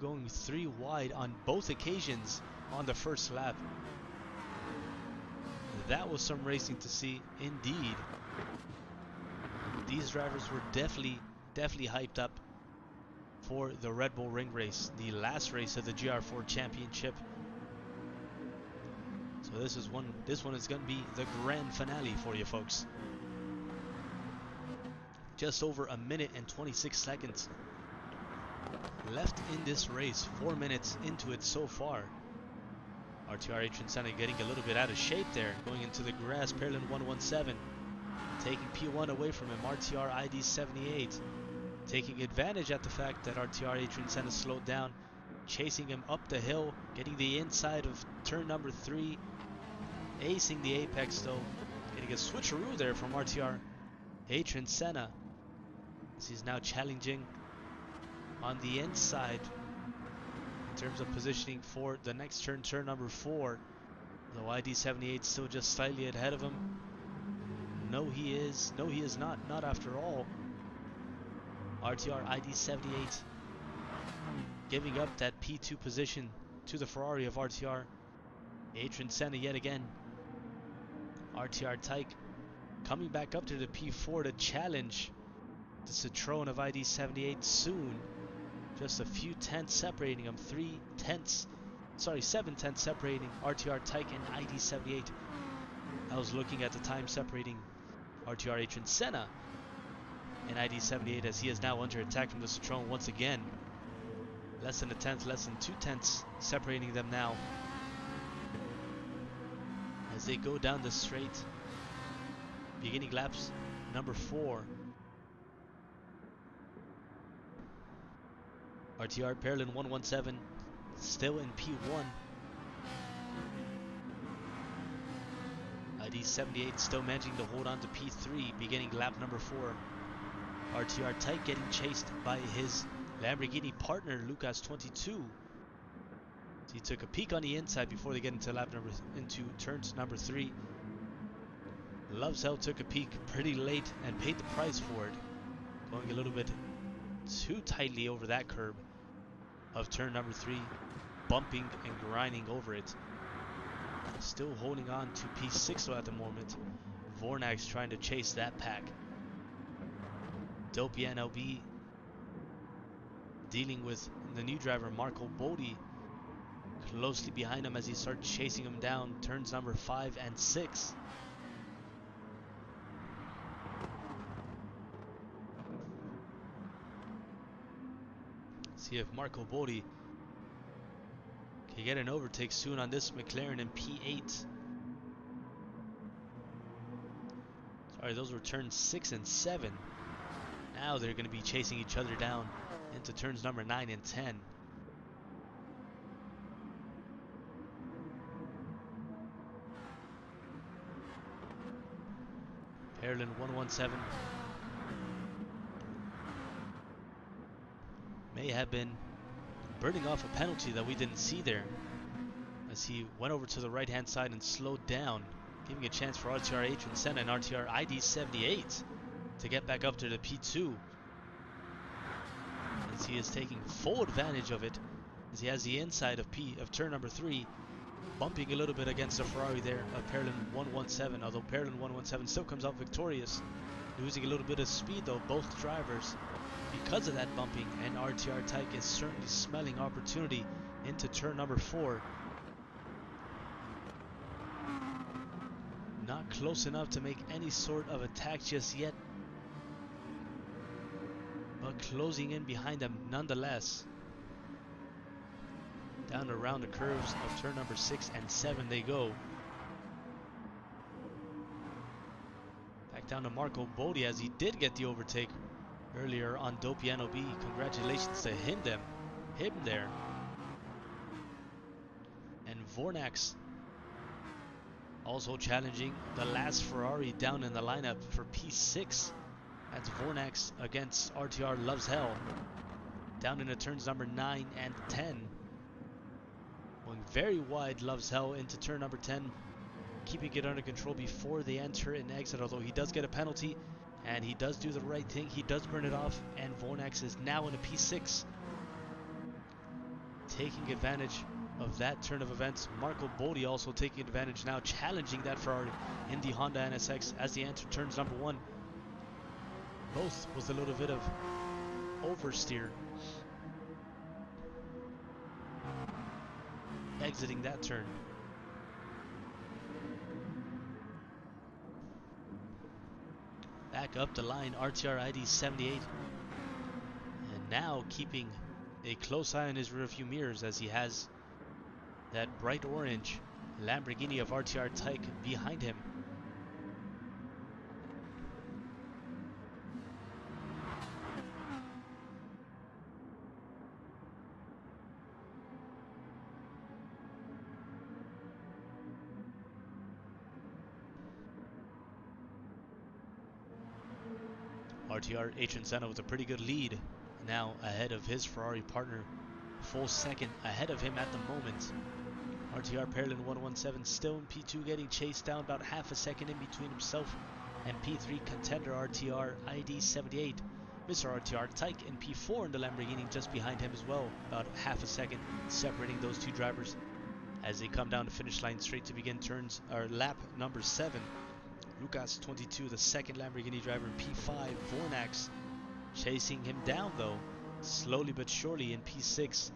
going 3 wide on both occasions on the first lap. That was some racing to see indeed. These drivers were definitely hyped up for the Red Bull Ring race, the last race of the GR4 Championship. So this one is going to be the grand finale for you folks. Just over a minute and 26 seconds left in this race, 4 minutes into it so far. RTR Adrian Senna getting a little bit out of shape there, going into the grass. Perlin 117 taking P1 away from him. RTR ID 78 taking advantage at the fact that RTR Adrian Senna slowed down, chasing him up the hill, getting the inside of turn number 3, acing the apex though, getting a switcheroo there from RTR Adrian Senna, as he's now challenging on the inside in terms of positioning for the next turn, turn number 4. Though ID 78 still just slightly ahead of him. No, he is not after all. RTR ID 78 giving up that P2 position to the Ferrari of RTR Adrian Senna yet again. RTR Tyke coming back up to the P4 to challenge the Citroen of ID 78 soon. Just a few tenths separating them. 7 tenths separating RTR Tyke and ID 78. I was looking at the time separating RTR Adrian Senna and ID 78, as he is now under attack from the Citroen once again. Less than a tenth, less than 2 tenths separating them now as they go down the straight, beginning laps number 4. RTR Perlin 117 still in P1. ID 78 still managing to hold on to P3, beginning lap number 4. RTR Tyke getting chased by his Lamborghini partner Lucas 22. So he took a peek on the inside before they get into turns number 3. Lovesell took a peek pretty late and paid the price for it, going a little bit too tightly over that curb of turn number 3, bumping and grinding over it. Still holding on to P6 though at the moment. Vornak's trying to chase that pack. Dopey NLB dealing with the new driver Marco Bodi closely behind him as he starts chasing him down turns number 5 and 6. See if Marco Bodi can get an overtake soon on this McLaren in P8. Sorry, those were turns 6 and 7. Now they're going to be chasing each other down into turns number 9 and 10. Perlin 117 may have been burning off a penalty that we didn't see there, as he went over to the right hand side and slowed down, giving a chance for RTR Adrian Senna and RTR ID 78 to get back up to the P2, as he is taking full advantage of it, as he has the inside of turn number 3, bumping a little bit against the Ferrari there of Perlin 117, although Perlin 117 still comes out victorious, losing a little bit of speed though, both drivers, because of that bumping. And RTR Tyke is certainly smelling opportunity into turn number 4. Not close enough to make any sort of attack just yet, but closing in behind them nonetheless. Down around the curves of turn number 6 and 7 they go. Back down to Marco Bodi, as he did get the overtake earlier on Dopey NOB. Congratulations to him there. And Vornax also challenging the last Ferrari down in the lineup for P6. That's Vornax against RTR Loves Hell. Down into turns number 9 and 10. Going very wide, Loves Hell into turn number 10. Keeping it under control before they enter and exit, although he does get a penalty. And he does do the right thing. He does burn it off. And Vornax is now in a P6. Taking advantage of that turn of events. Marco Bodi also taking advantage now, challenging that Ferrari in the Honda NSX as they enter turns number 1. Both with a little bit of oversteer. Exiting that turn. Back up the line, RTR ID 78. And now keeping a close eye on his rearview mirrors as he has that bright orange Lamborghini of RTR Tyke behind him. RTR Adrian Senna with a pretty good lead now ahead of his Ferrari partner, full second ahead of him at the moment. RTR Perlin 117 still in P2, getting chased down about half a second in between himself and P3 contender RTR ID 78. Mr. RTR Tyke in P4 in the Lamborghini just behind him as well, about half a second separating those two drivers as they come down the finish line straight to begin lap number 7. Lucas 22, the second Lamborghini driver in P5. Vornax chasing him down though, slowly but surely in P6.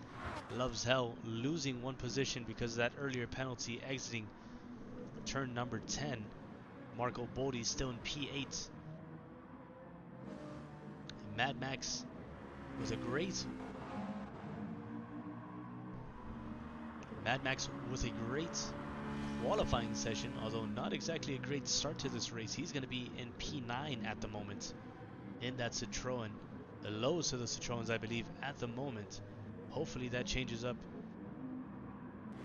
Loves Hell losing one position because of that earlier penalty, exiting turn number 10. Marco Bodi still in P8. And Mad Max with a great qualifying session, although not exactly a great start to this race. He's going to be in P9 at the moment in that Citroen, the lowest of the Citroens I believe at the moment. Hopefully that changes up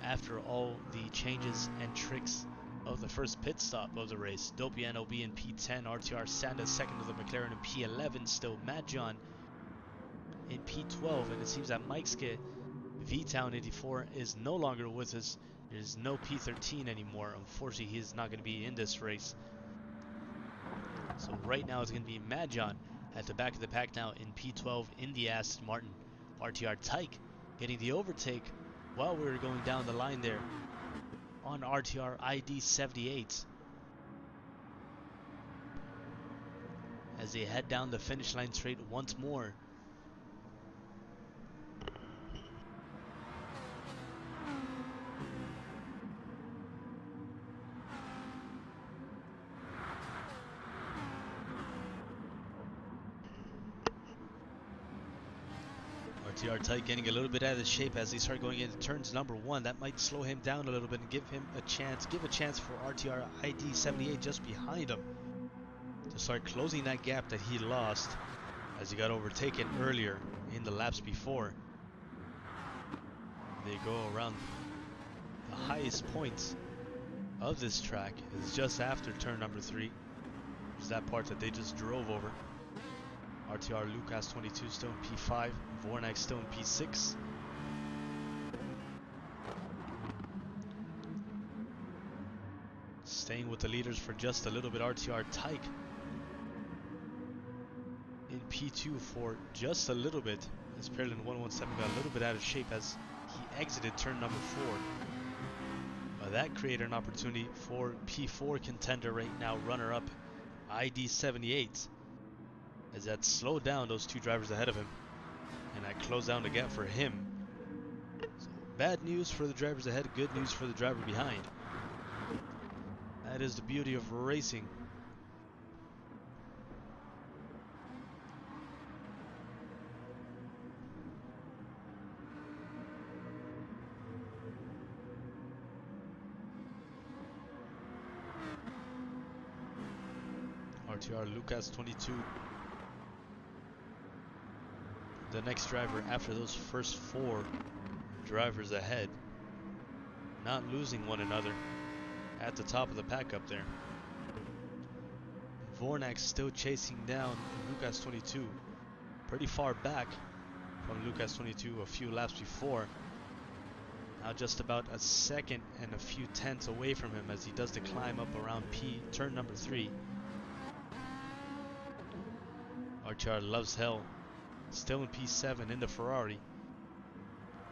after all the changes and tricks of the first pit stop of the race. Dopey NOB in P10, RTR Sanda second of the McLaren in P11, still Mad John in P12, and it seems that Mikeske V-Town 84 is no longer with us. There's no P13 anymore. Unfortunately, he is not going to be in this race. So right now it's going to be Mad John at the back of the pack now in P12 in the Aston Martin. RTR Tyke getting the overtake while we were going down the line there on RTR ID 78. As they head down the finish line straight once more. RTR Tyke getting a little bit out of shape as they start going into turns number 1. That might slow him down a little bit and give a chance for RTR ID 78 just behind him to start closing that gap that he lost as he got overtaken earlier in the laps before. They go around the highest points of this track is just after turn number 3. There's that part that they just drove over. RTR Lucas 22 still in P5, Vornax still in P6. Staying with the leaders for just a little bit, RTR Tyke in P2 for just a little bit, as Perlin 117 got a little bit out of shape as he exited turn number 4. But that created an opportunity for P4 contender right now, runner-up ID 78. As that slowed down those two drivers ahead of him, and that closed down the gap for him. So bad news for the drivers ahead, good news for the driver behind. That is the beauty of racing. RTR Lucas 22 the next driver after those first 4 drivers ahead, not losing one another at the top of the pack up there. Vornak still chasing down Lucas 22, pretty far back from Lucas 22 a few laps before. Now just about a second and a few tenths away from him as he does the climb up around turn number 3. RTR loves hell, still in P7 in the Ferrari.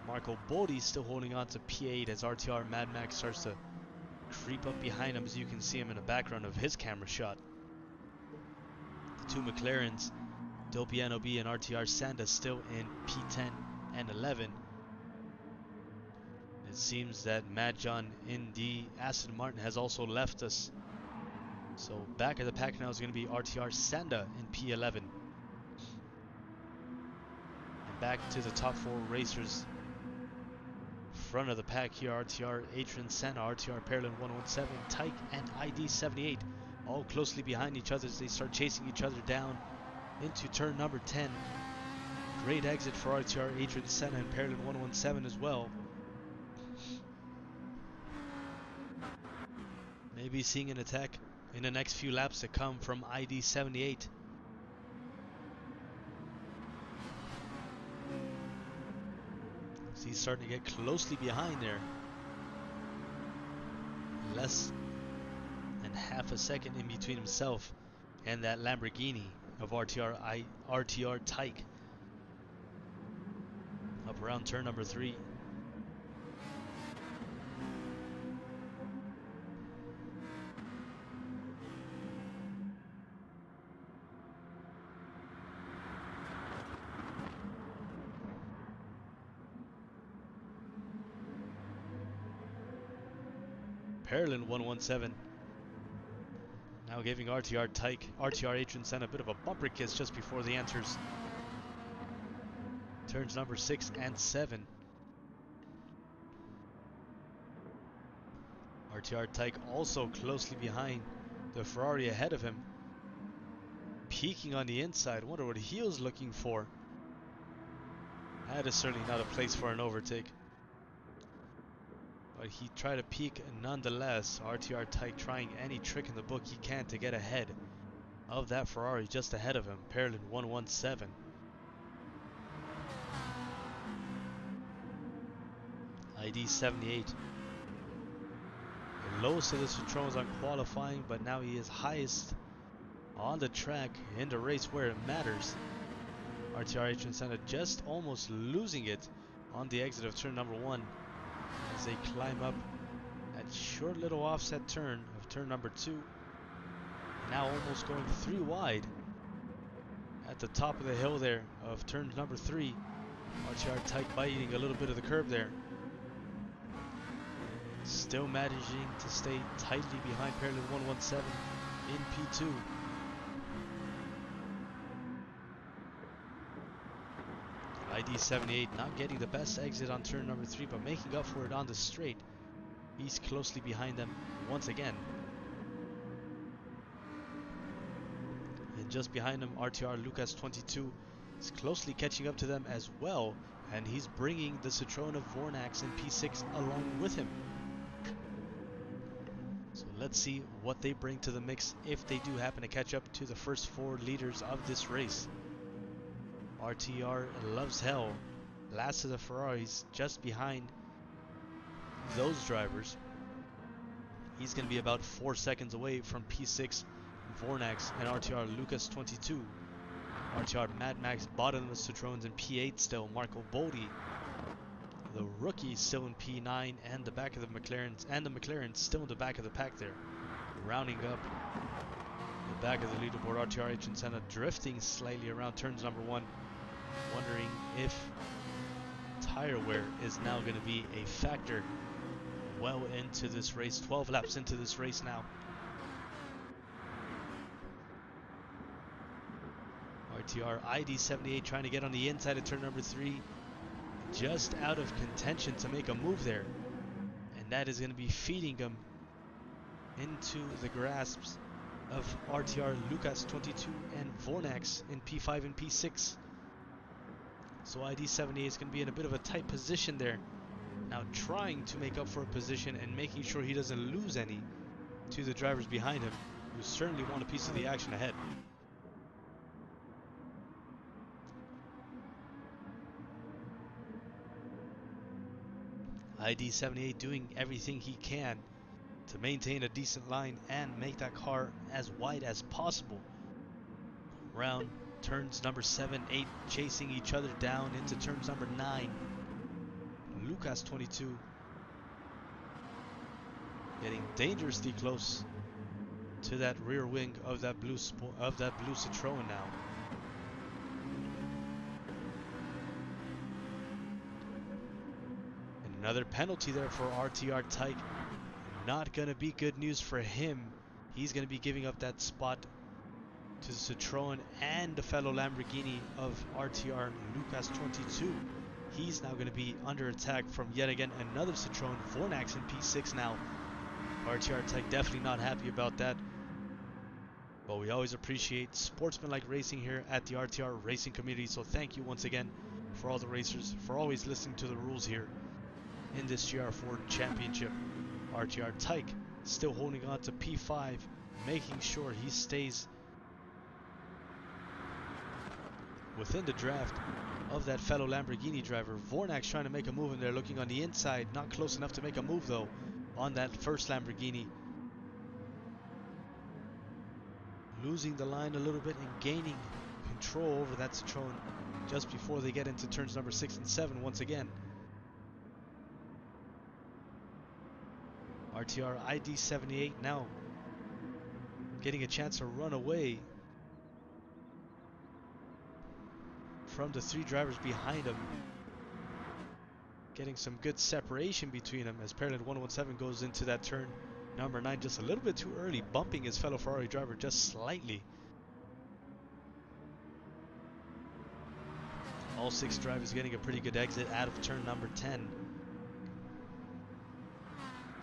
Marco Bodi still holding on to P8 as RTR Mad Max starts to creep up behind him, as you can see him in the background of his camera shot. The 2 McLarens, Dopiano B and RTR Sanda, still in P10 and 11. It seems that Mad John in the Aston Martin has also left us. So back of the pack now is going to be RTR Sanda in P11. And back to the top 4 racers. Front of the pack here, RTR Adrian Senna, RTR Parallel 117, Tyke and ID 78, all closely behind each other as they start chasing each other down into turn number 10. Great exit for RTR Adrian Senna and Parallel 117 as well. Maybe seeing an attack in the next few laps to come from ID 78. He's starting to get closely behind there. Less than half a second in between himself and that Lamborghini of RTR Tyke. Up around turn number 3. Parallel 117 now giving RTR Adrian Senna a bit of a bumper kiss just before the enters turns number 6 and 7. RTR Tyke also closely behind the Ferrari ahead of him, peeking on the inside. Wonder what he was looking for. That is certainly not a place for an overtake. But he tried to peek nonetheless. RTR Tyke trying any trick in the book he can to get ahead of that Ferrari just ahead of him, Parallel 117. ID 78. The lowest of the Citroens on qualifying, but now he is highest on the track in the race where it matters. RTR Adrian Senna just almost losing it on the exit of turn number 1. As they climb up that short little offset turn of turn number 2. Now almost going 3 wide at the top of the hill there of turn number 3. RTR Tyke biting a little bit of the curb there. Still managing to stay tightly behind Parallel 117 in P2. ID 78 not getting the best exit on turn number 3, but making up for it on the straight. He's closely behind them once again. And just behind him, RTR Lucas 22 is closely catching up to them as well, and he's bringing the Citroen of Vornax in P6 along with him. So let's see what they bring to the mix if they do happen to catch up to the first 4 leaders of this race. RTR loves hell, last of the Ferraris, just behind those drivers. He's going to be about 4 seconds away from P6 Vornax and RTR Lucas 22. RTR Mad Max bottom of the Citroens in P8 still. Marco Bodi, the rookie, still in P9, and the back of the McLarens, and the McLaren still in the back of the pack there. Rounding up the back of the leaderboard, RTR Adrian Senna drifting slightly around turns number 1. Wondering if tire wear is now going to be a factor well into this race. 12 laps into this race now. RTR ID 78 trying to get on the inside of turn number 3. Just out of contention to make a move there. And that is going to be feeding him into the grasps of RTR Lucas 22 and Vornax in P5 and P6. So ID78 is going to be in a bit of a tight position there. Now trying to make up for a position and making sure he doesn't lose any to the drivers behind him, who certainly want a piece of the action ahead. ID78 doing everything he can to maintain a decent line and make that car as wide as possible. Around turns number 7, 8, chasing each other down into turns number 9. Lucas 22 getting dangerously close to that rear wing of that blue Citroen now. And another penalty there for RTR Tyke. Not going to be good news for him. He's going to be giving up that spot to the Citroen and the fellow Lamborghini of RTR, Lucas 22. He's now going to be under attack from yet again another Citroen, Vornax in P6 now. RTR Tyke definitely not happy about that. But we always appreciate sportsmanlike racing here at the RTR racing community. So thank you once again for all the racers for always listening to the rules here in this GR4 championship. RTR Tyke still holding on to P5, making sure he stays within the draft of that fellow Lamborghini driver. Vornax trying to make a move in there, looking on the inside, not close enough to make a move though on that first Lamborghini. Losing the line a little bit and gaining control over that Citroen just before they get into turns number 6 and 7 once again. RTR ID78 now getting a chance to run away from the 3 drivers behind him. Getting some good separation between them as Pearland 117 goes into that turn number 9 just a little bit too early, bumping his fellow Ferrari driver just slightly. All 6 drivers getting a pretty good exit out of turn number 10.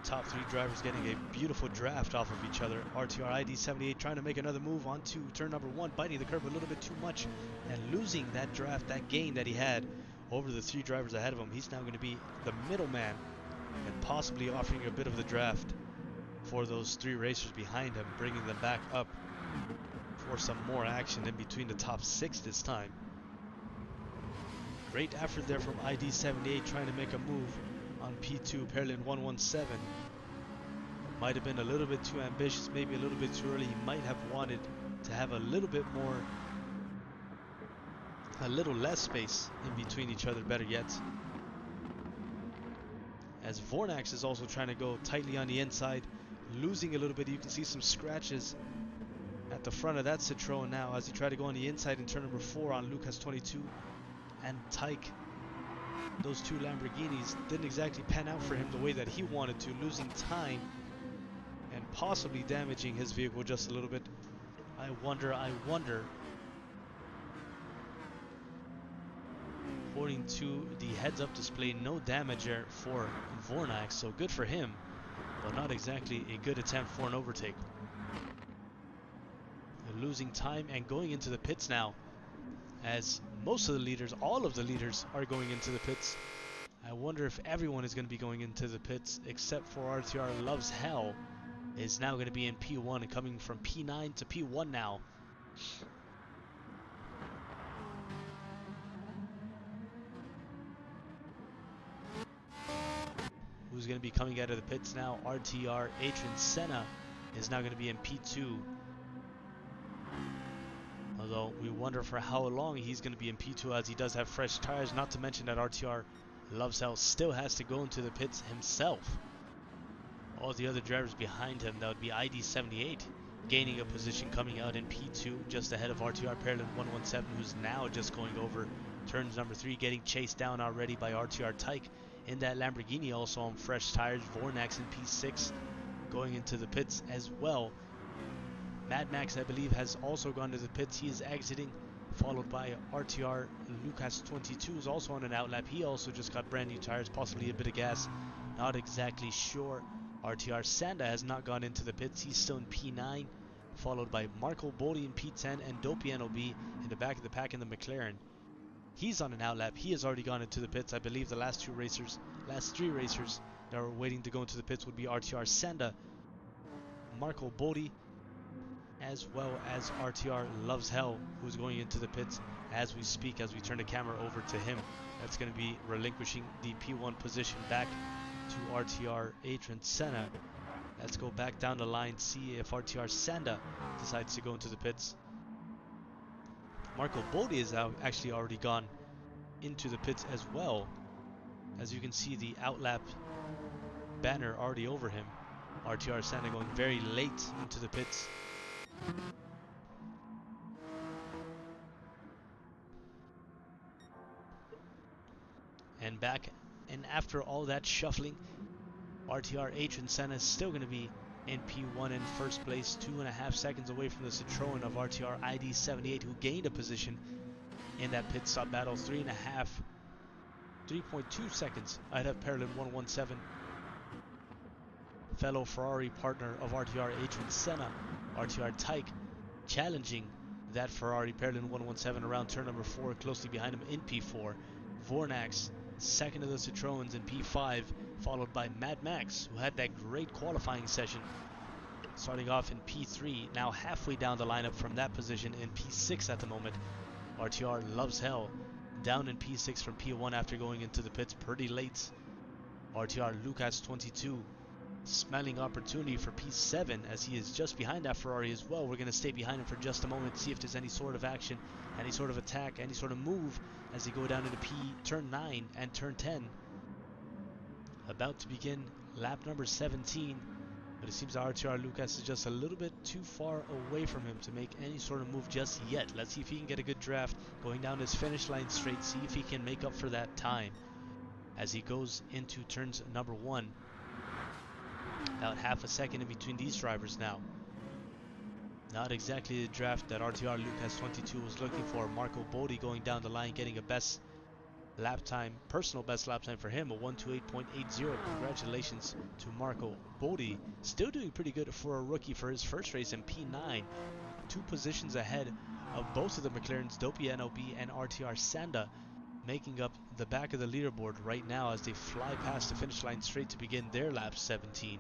Top 3 drivers getting a beautiful draft off of each other. RTR ID78 trying to make another move onto turn number 1, biting the curb a little bit too much and losing that draft, that gain that he had over the 3 drivers ahead of him. He's now going to be the middleman and possibly offering a bit of the draft for those 3 racers behind him, bringing them back up for some more action in between the top 6 this time. Great effort there from ID78 trying to make a move on P2, Pearland 117. Might have been a little bit too ambitious, maybe a little bit too early. He might have wanted to have a little bit more, a little less space in between each other, better yet. As Vornax is also trying to go tightly on the inside, losing a little bit. You can see some scratches at the front of that Citroen now as he tried to go on the inside in turn number 4 on Lucas 22 and Tyke. Those 2 Lamborghinis didn't exactly pan out for him the way that he wanted to, losing time and possibly damaging his vehicle just a little bit. I wonder. According to the heads-up display, no damage there for Vornax, so good for him, but not exactly a good attempt for an overtake. They're losing time and going into the pits now, as most of the leaders, all of the leaders, are going into the pits. I wonder if everyone is going to be going into the pits except for RTR Loves Hell is now going to be in P1 and coming from P9 to P1 now. Who's going to be coming out of the pits now? RTR Adrian Senna is now going to be in P2. Although we wonder for how long he's going to be in P2 as he does have fresh tires, not to mention that RTR Loves Hell still has to go into the pits himself. All the other drivers behind him, that would be ID78 gaining a position coming out in P2 just ahead of RTR Pearland 117, who's now just going over turns number 3, getting chased down already by RTR Tyke in that Lamborghini, also on fresh tires. Vornax in P6 going into the pits as well. Mad Max, I believe, has also gone to the pits. He is exiting, followed by RTR Lucas 22 is also on an outlap. He also just got brand new tires, possibly a bit of gas, not exactly sure. RTR Sanda has not gone into the pits. He's still in P9, followed by Marco Boli in P10 and Dopey NOB in the back of the pack in the McLaren. He's on an outlap. He has already gone into the pits. I believe the last three racers that were waiting to go into the pits would be RTR Sanda, Marco Bodi, as well as RTR Loves Hell, who's going into the pits as we speak, as we turn the camera over to him. That's going to be relinquishing the P1 position back to RTR Adrian Senna. Let's go back down the line, see if RTR Sanda decides to go into the pits. Marco Bodi is actually already gone into the pits as well. As you can see, the outlap banner already over him. RTR Sanda going very late into the pits. And back, and after all that shuffling, RTR Adrian Senna is still going to be in P1 in first place, 2.5 seconds away from the Citroen of RTR ID 78, who gained a position in that pit stop battle. 3.2 seconds ahead of Parallel 117, fellow Ferrari partner of RTR Adrian Senna. RTR Tyke challenging that Ferrari Parallel 117 around turn number 4, closely behind him in P4. Vornax, second of the Citroens in P5, followed by Mad Max, who had that great qualifying session, starting off in P3, now halfway down the lineup from that position in P6 at the moment. RTR Loves Hell down in P6 from P1 after going into the pits pretty late. RTR Lucas 22 smelling opportunity for P7 as he is just behind that Ferrari as well. We're going to stay behind him for just a moment, see if there's any sort of action, any sort of attack, any sort of move as they go down into turn 9 and turn 10. About to begin lap number 17, but it seems that RTR Lucas is just a little bit too far away from him to make any sort of move just yet. Let's see if he can get a good draft going down his finish line straight, see if he can make up for that time as he goes into turns number 1. About half a second in between these drivers now. Not exactly the draft that RTR Lucas 22 was looking for. Marco Bodi going down the line, getting a best lap time, personal best lap time for him, a 128.80. Congratulations to Marco Bodi. Still doing pretty good for a rookie for his first race in P9. 2 positions ahead of both of the McLarens, Dopey NLB and RTR Sanda, making up the back of the leaderboard right now as they fly past the finish line straight to begin their lap 17.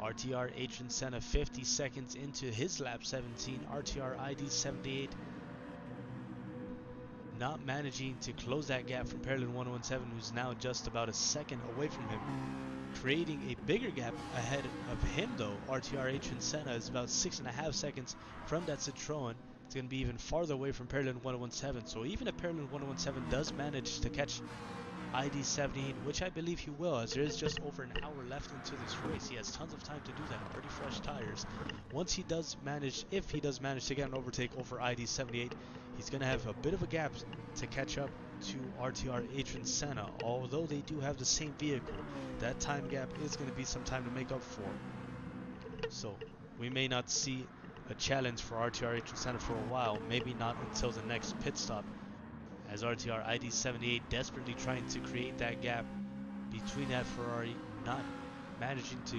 RTR Adrian Senna 50 seconds into his lap 17. RTR ID 78 not managing to close that gap from Parallel 117, who's now just about a second away from him. Creating a bigger gap ahead of him though, RTR Adrian Senna is about 6.5 seconds from that Citroen. It's going to be even farther away from Parallel 117. So even if Parallel 117 does manage to catch ID 78, which I believe he will, as there is just over an hour left into this race. He has tons of time to do that, pretty fresh tires. Once he does manage, if he does manage to get an overtake over ID 78, he's going to have a bit of a gap to catch up to RTR Adrian Senna. Although they do have the same vehicle, that time gap is going to be some time to make up for. So we may not see a challenge for RTR Adrian Senna for a while, maybe not until the next pit stop, as RTR ID 78 desperately trying to create that gap between that Ferrari, not managing to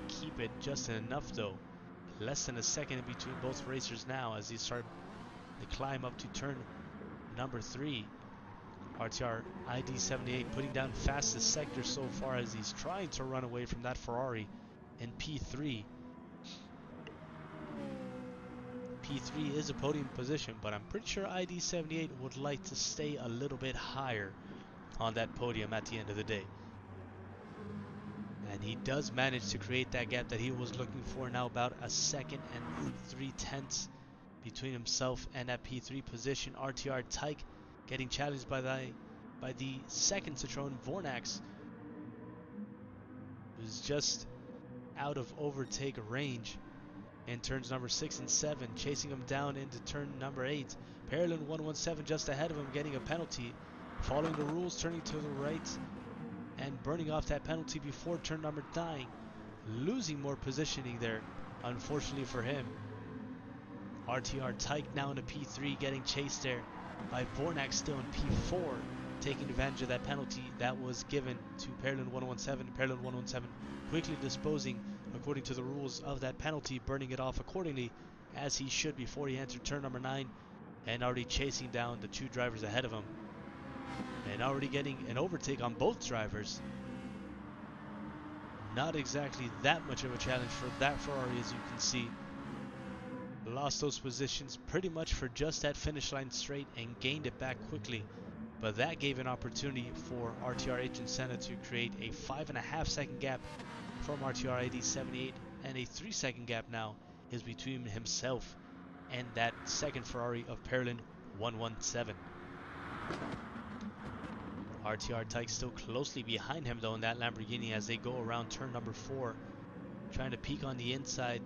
keep it just enough though. Less than a second in between both racers now as they start the climb up to turn number 3. RTR ID 78 putting down fastest sector so far as he's trying to run away from that Ferrari in P3. P3 is a podium position, but I'm pretty sure ID 78 would like to stay a little bit higher on that podium at the end of the day. And he does manage to create that gap that he was looking for, now about a second and 3/10 between himself and that P3 position. RTR Tyke getting challenged by the second Citroen, Vornax, who's just out of overtake range in turns number 6 and 7, chasing him down into turn number 8. Parallel 117 just ahead of him, getting a penalty, following the rules, turning to the right and burning off that penalty before turn number 9, losing more positioning there, unfortunately for him. RTR Tyke now in a P3, getting chased there by Vornax, still in P4, taking advantage of that penalty that was given to Parallel 117. Parallel 117 quickly disposing according to the rules of that penalty, burning it off accordingly as he should before he entered turn number 9 and already chasing down the two drivers ahead of him, and already getting an overtake on both drivers. Not exactly that much of a challenge for that Ferrari, as you can see. Lost those positions pretty much for just that finish line straight and gained it back quickly. But that gave an opportunity for RTR Agent Senna to create a 5.5 second gap from RTR ID 78, and a 3-second gap now is between himself and that second Ferrari of Perlin 117. RTR Tyke still closely behind him though in that Lamborghini as they go around turn number 4, trying to peek on the inside.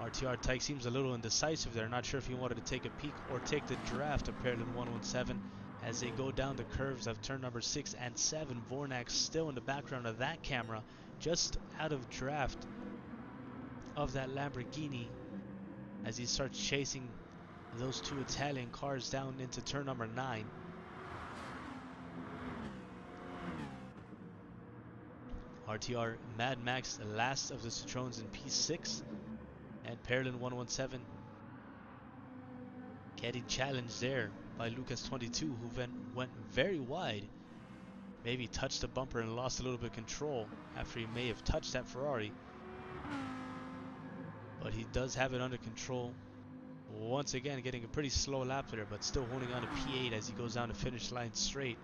RTR Tyke seems a little indecisive there, not sure if he wanted to take a peek or take the draft of Perlin 117 as they go down the curves of turn number 6 and 7. Vornak still in the background of that camera, just out of draft of that Lamborghini as he starts chasing those two Italian cars down into turn number 9. RTR Mad Max, the last of the Citroens in P6, and Perlin 117 getting challenged there by Lucas 22, who went very wide. Maybe touched the bumper and lost a little bit of control after he may have touched that Ferrari. But he does have it under control. Once again, getting a pretty slow lap there, but still holding on to P8 as he goes down the finish line straight.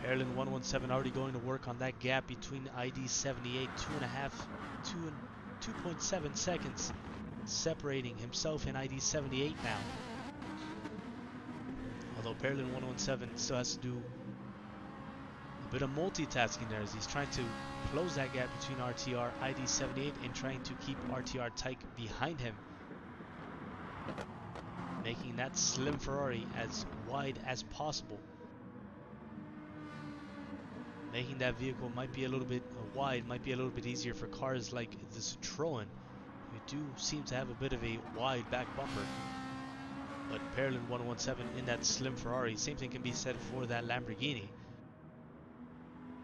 Perlin 117 already going to work on that gap between ID 78, 2.7 seconds separating himself and ID 78 now. Although Perlin 117 still has to do a bit of multitasking there as he's trying to close that gap between RTR ID 78 and trying to keep RTR Tyke behind him, making that slim Ferrari as wide as possible. Making that vehicle might be a little bit wide, might be a little bit easier for cars like the Citroen, who do seem to have a bit of a wide back bumper. But Perlin 117 in that slim Ferrari, same thing can be said for that Lamborghini.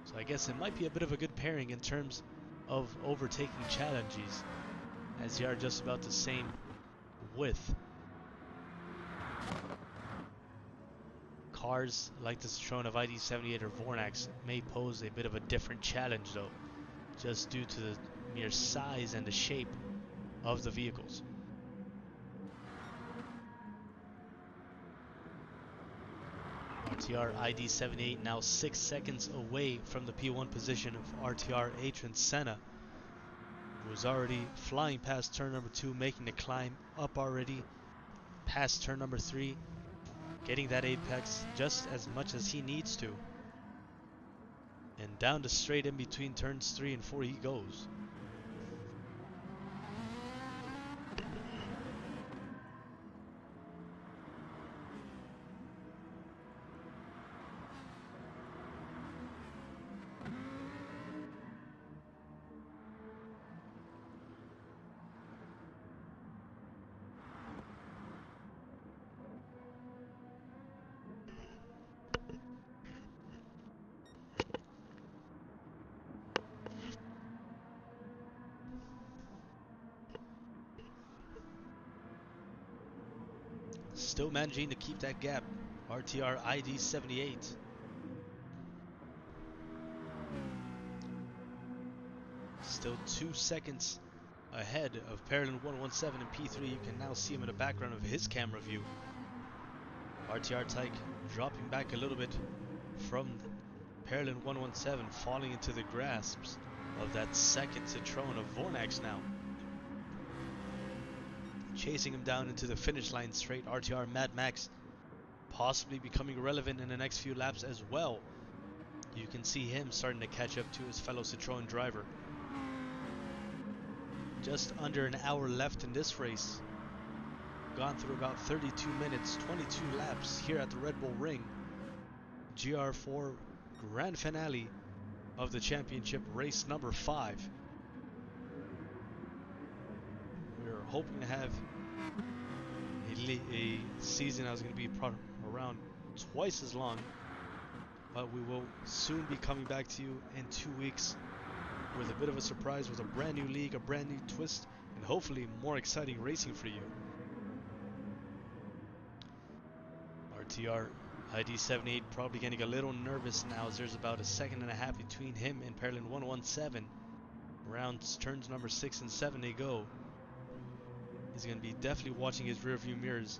So I guess it might be a bit of a good pairing in terms of overtaking challenges, as they are just about the same width. Cars like the Citroen of ID 78 or Vornax may pose a bit of a different challenge though, just due to the mere size and the shape of the vehicles. RTR ID 78 now 6 seconds away from the P1 position of RTR Adrian Senna, who is already flying past turn number 2, making the climb up already past turn number 3, getting that apex just as much as he needs to. And down the straight in between turns 3 and 4 he goes. Still managing to keep that gap, RTR ID 78. Still 2 seconds ahead of Perlin 117 in P3. You can now see him in the background of his camera view. RTR Tyke dropping back a little bit from Perlin 117, falling into the grasps of that second Citroen of Vornax now. Chasing him down into the finish line straight, RTR Mad Max possibly becoming relevant in the next few laps as well. You can see him starting to catch up to his fellow Citroen driver. Just under an hour left in this race. Gone through about 32 minutes, 22 laps here at the Red Bull Ring. GR4 grand finale of the championship, race number 5. We're hoping to have a season that is going to be around twice as long, but we will soon be coming back to you in 2 weeks with a bit of a surprise, with a brand new league, a brand new twist, and hopefully more exciting racing for you. RTR ID78 probably getting a little nervous now as there's about a second and a half between him and Parallel 117. Rounds turns number 6 and 7 they go. He's going to be definitely watching his rear view mirrors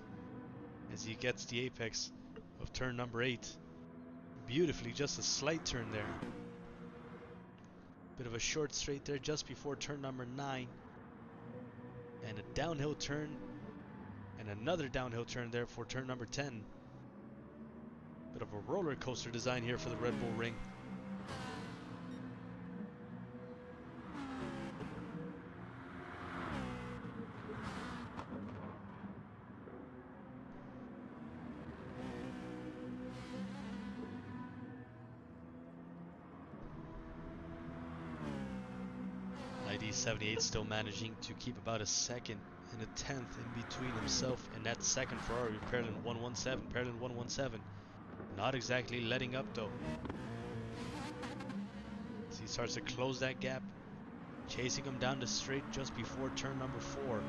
as he gets the apex of turn number 8. Beautifully, just a slight turn there. Bit of a short straight there just before turn number 9. And a downhill turn. And another downhill turn there for turn number 10. Bit of a roller coaster design here for the Red Bull Ring. ID78 still managing to keep about a second and a tenth in between himself and that second Ferrari Parallel 117. Parallel 117 not exactly letting up though. As he starts to close that gap, chasing him down the straight just before turn number 4.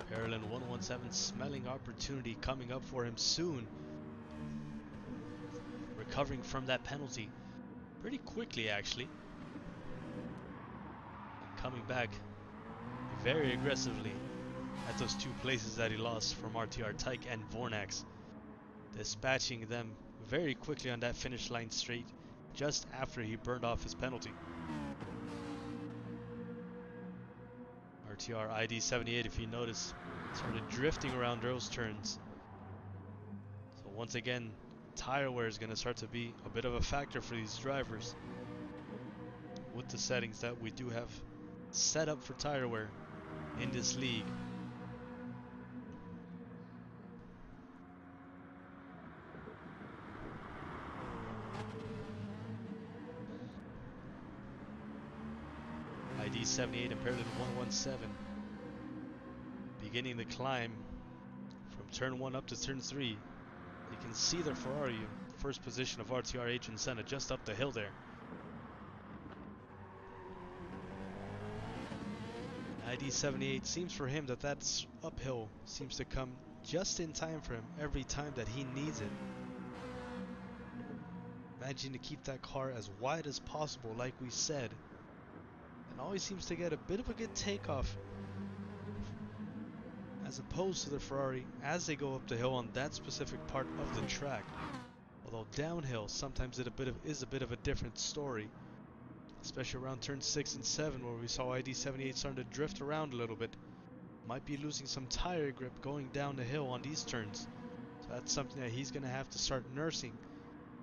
Parallel 117 smelling opportunity coming up for him soon. Recovering from that penalty pretty quickly actually. And coming back very aggressively at those 2 places that he lost from RTR Tyke and Vornax. Dispatching them very quickly on that finish line straight just after he burned off his penalty. RTR ID78, if you notice, started drifting around those turns. So once again, tire wear is going to start to be a bit of a factor for these drivers with the settings that we do have set up for tire wear in this league. ID78 and Parallel 117 beginning the climb from turn 1 up to turn 3. You can see the Ferrari in first position of RTR H and Senna just up the hill there. ID78 seems for him that uphill seems to come just in time for him every time that he needs it. Managing to keep that car as wide as possible like we said, and always seems to get a bit of a good takeoff as opposed to the Ferrari as they go up the hill on that specific part of the track. Although downhill sometimes is a bit of a different story, especially around turn 6 and 7 where we saw ID78 starting to drift around a little bit. Might be losing some tire grip going down the hill on these turns. So that's something that he's going to have to start nursing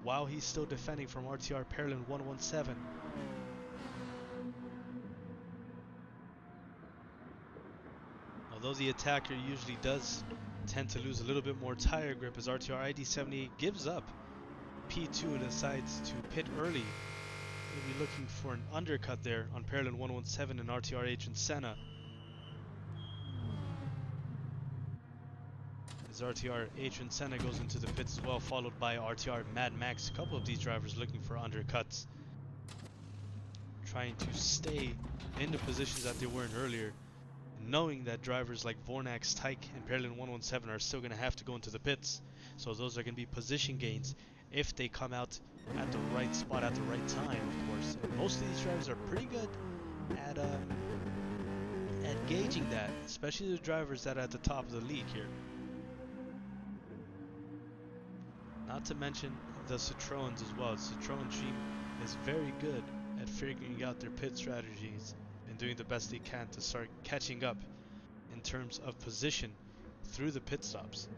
while he's still defending from RTR Parallel 117. Although the attacker usually does tend to lose a little bit more tire grip as RTR ID78 gives up P2 and decides to pit early. We'll be looking for an undercut there on Parallel 117 and RTR H and Senna. As RTR H and Senna goes into the pits as well, followed by RTR Mad Max. A couple of these drivers looking for undercuts, trying to stay in the positions that they were in earlier, knowing that drivers like Vornax, Tyke, and Parallel 117 are still going to have to go into the pits. So those are going to be position gains if they come out at the right spot at the right time, of course. And most of these drivers are pretty good at gauging that, especially the drivers that are at the top of the league here. Not to mention the Citroens as well. The Citroen team is very good at figuring out their pit strategies and doing the best they can to start catching up in terms of position through the pit stops.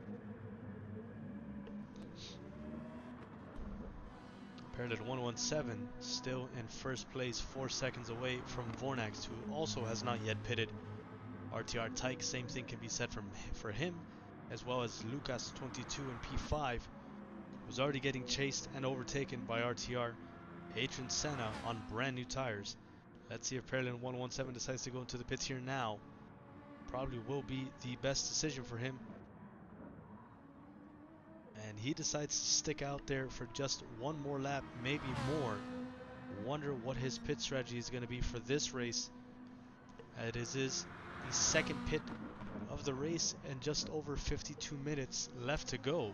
Parallel 117 still in first place, 4 seconds away from Vornax, who also has not yet pitted. RTR Tyke, same thing can be said for him, as well as Lucas 22 and P5, who's already getting chased and overtaken by RTR H and Senna on brand new tires. Let's see if Parallel 117 decides to go into the pits here now. Probably will be the best decision for him. and he decides to stick out there for just one more lap, maybe more. Wonder what his pit strategy is going to be for this race. It is the second pit of the race and just over 52 minutes left to go.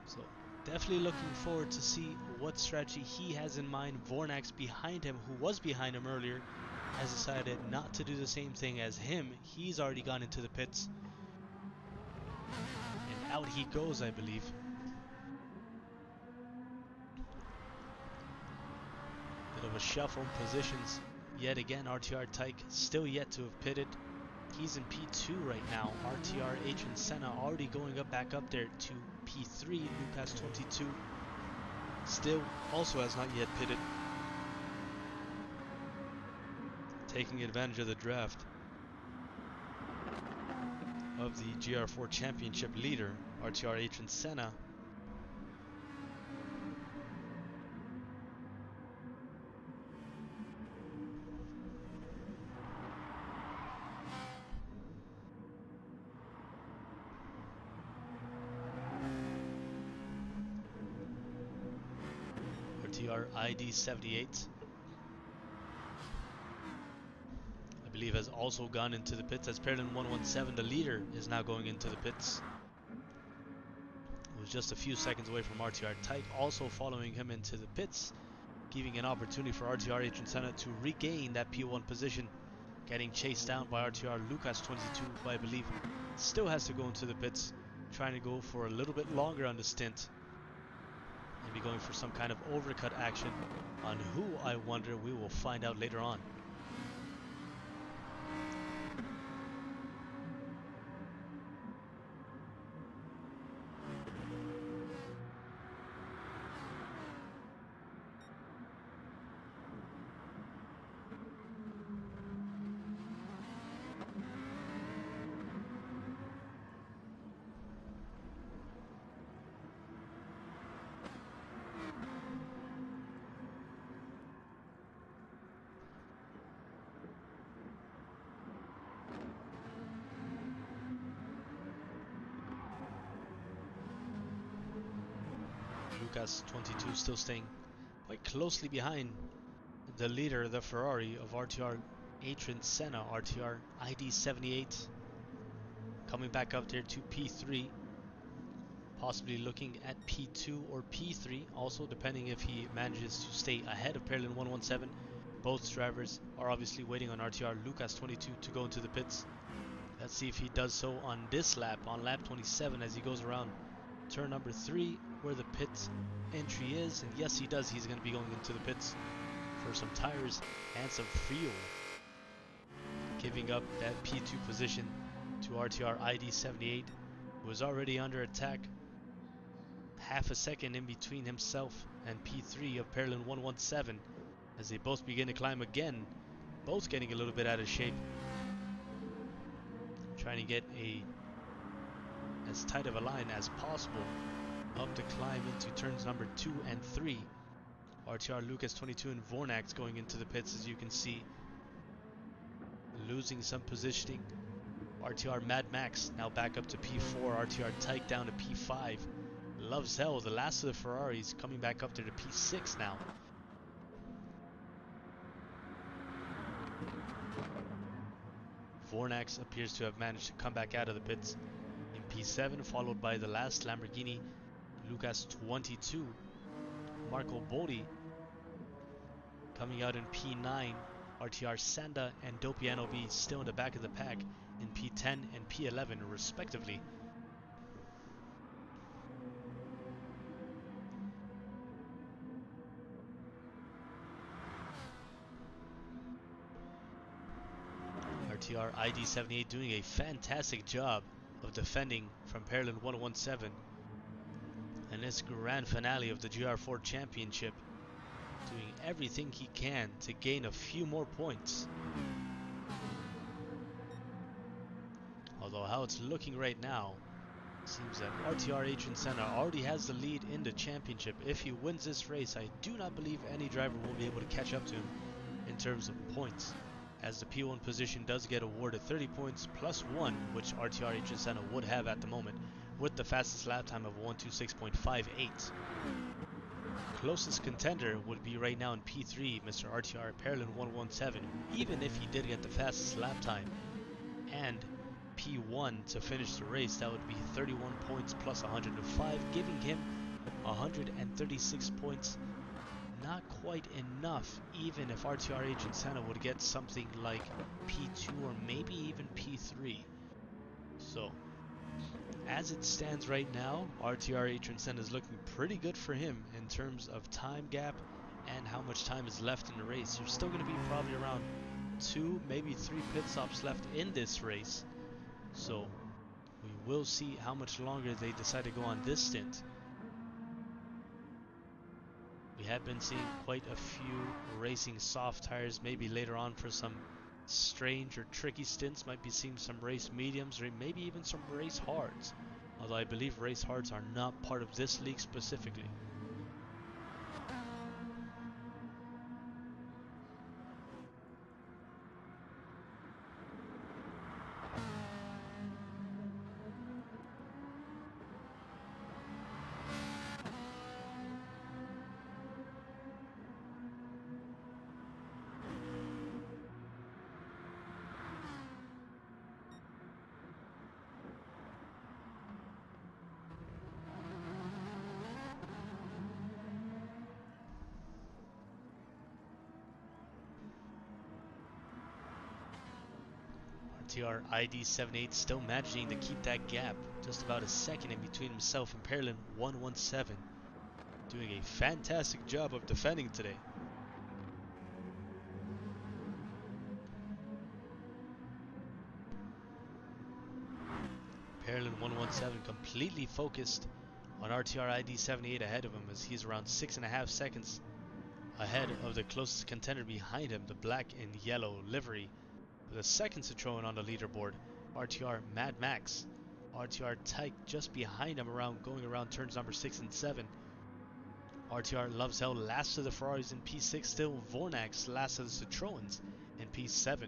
So definitely looking forward to see what strategy he has in mind. Vornax behind him, who was behind him earlier, has decided not to do the same thing as him. He's already gone into the pits. And out he goes, I believe. Bit of a shuffle in positions. Yet again, RTR Tyke still yet to have pitted. He's in P2 right now. RTR Adrian Senna already going up back up there to P3. Lucas 22 still also has not yet pitted. Taking advantage of the draft of the GR4 Championship leader, RTR Adrian Senna. RTR ID 78, I believe, has also gone into the pits. As Perlin 117, the leader, is now going into the pits. It was just a few seconds away from RTR Tyke, also following him into the pits, giving an opportunity for RTR Adrian Senna to regain that P1 position. Getting chased down by RTR Lucas 22, who I believe still has to go into the pits, trying to go for a little bit longer on the stint. Maybe going for some kind of overcut action, on who, I wonder. We will find out later on. Lucas 22 still staying quite closely behind the leader, the Ferrari of RTR Adrian Senna, RTR ID 78, coming back up there to P3, possibly looking at P2 or P3, also depending if he manages to stay ahead of Perlin 117. Both drivers are obviously waiting on RTR Lucas 22 to go into the pits. Let's see if he does so on this lap, on lap 27, as he goes around turn number 3, where the pit entry is. And yes, he does. He's going to be going into the pits for some tires and some fuel, giving up that P2 position to RTR ID 78, who was already under attack. Half a second in between himself and P3 of Perlin 117, as they both begin to climb again, both getting a little bit out of shape, trying to get as tight of a line as possible up to climb into turns number 2 and 3. RTR Lucas 22 and Vornax going into the pits, as you can see, losing some positioning. RTR Mad Max now back up to P4. RTR Tyke down to P5. Loves Hell, the last of the Ferraris, coming back up there to P6 now. Vornax appears to have managed to come back out of the pits in P7, followed by the last Lamborghini, Lucas 22. Marco Bodi coming out in P9. RTR Sanda and Dopiano B still in the back of the pack in P10 and P11 respectively. RTR ID 78 doing a fantastic job of defending from Perlin 117 in this grand finale of the GR4 Championship, doing everything he can to gain a few more points. Although how it's looking right now, seems that RTR Adrian Senna already has the lead in the championship. If he wins this race, I do not believe any driver will be able to catch up to him in terms of points. as the P1 position does get awarded 30 points plus 1, which RTR Adrian Senna would have at the moment, with the fastest lap time of 126.58. Closest contender would be right now in P3, Mr. RTR Parolin 117, even if he did get the fastest lap time. And P1 to finish the race, that would be 31 points plus 105, giving him 136 points. Not quite enough, even if RTR Agent Senna would get something like P2 or maybe even P3. So, as it stands right now, RTR Agent Senna is looking pretty good for him in terms of time gap and how much time is left in the race. There's still going to be probably around 2, maybe 3 pit stops left in this race. So, we will see how much longer they decide to go on this stint. We have been seeing quite a few racing soft tires, maybe later on for some strange or tricky stints, might be seeing some race mediums or maybe even some race hards, although I believe race hards are not part of this league specifically. RTR ID78 still managing to keep that gap, just about a second in between himself and Parolin 117, doing a fantastic job of defending today. Parolin 117 completely focused on RTR ID78 ahead of him, as he's around 6.5 seconds ahead of the closest contender behind him, the black and yellow livery. The second Citroen on the leaderboard, RTR Mad Max. RTR tight just behind him, going around turns number 6 and 7. RTR Loves Hell last of the Ferraris in P6 still. Vornax last of the Citroens in P7.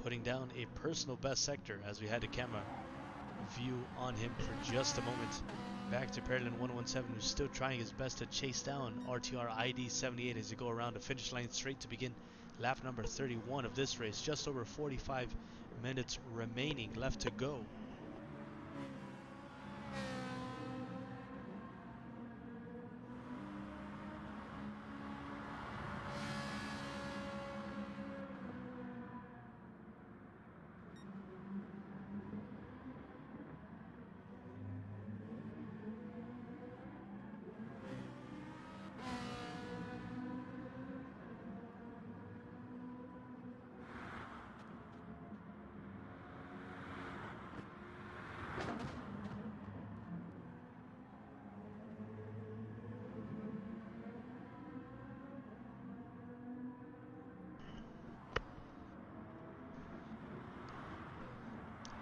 Putting down a personal best sector as we had the camera view on him for just a moment. Back to Parolin 117, who's still trying his best to chase down RTR ID78 as they go around the finish line straight to begin lap number 31 of this race. Just over 45 minutes remaining left to go.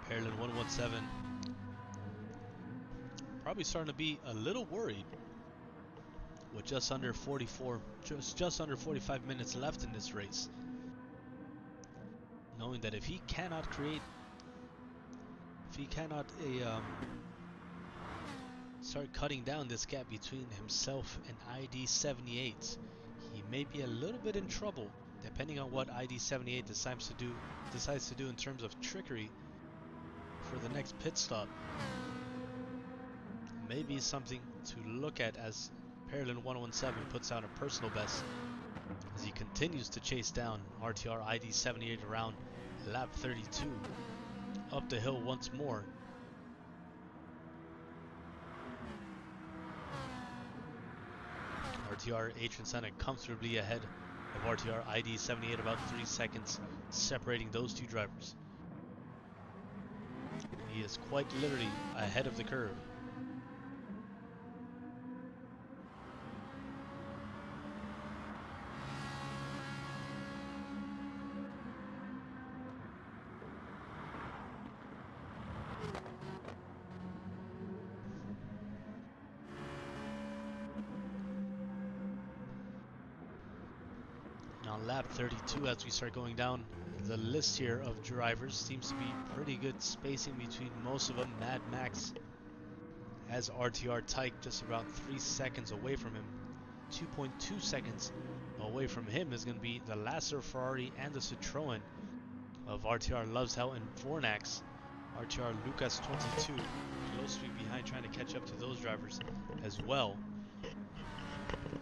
Parolin 117 probably starting to be a little worried with just under 45 minutes left in this race, knowing that if he cannot start cutting down this gap between himself and ID78, he may be a little bit in trouble, depending on what ID78 decides to do in terms of trickery for the next pit stop. Maybe something to look at as Parolin 117 puts out a personal best as he continues to chase down RTR ID78 around lap 32. Up the hill once more. RTR Adrian Senna comfortably ahead of RTR ID78, about 3 seconds separating those two drivers. He is quite literally ahead of the curve. lap 32 as we start going down the list here of drivers. Seems to be pretty good spacing between most of them. Mad Max has RTR Tyke just about 3 seconds away from him. 2.2 seconds away from him is going to be the Lasser Ferrari and the Citroen of RTR Loves Hell and Vornax. RTR Lucas 22 closely behind, trying to catch up to those drivers as well.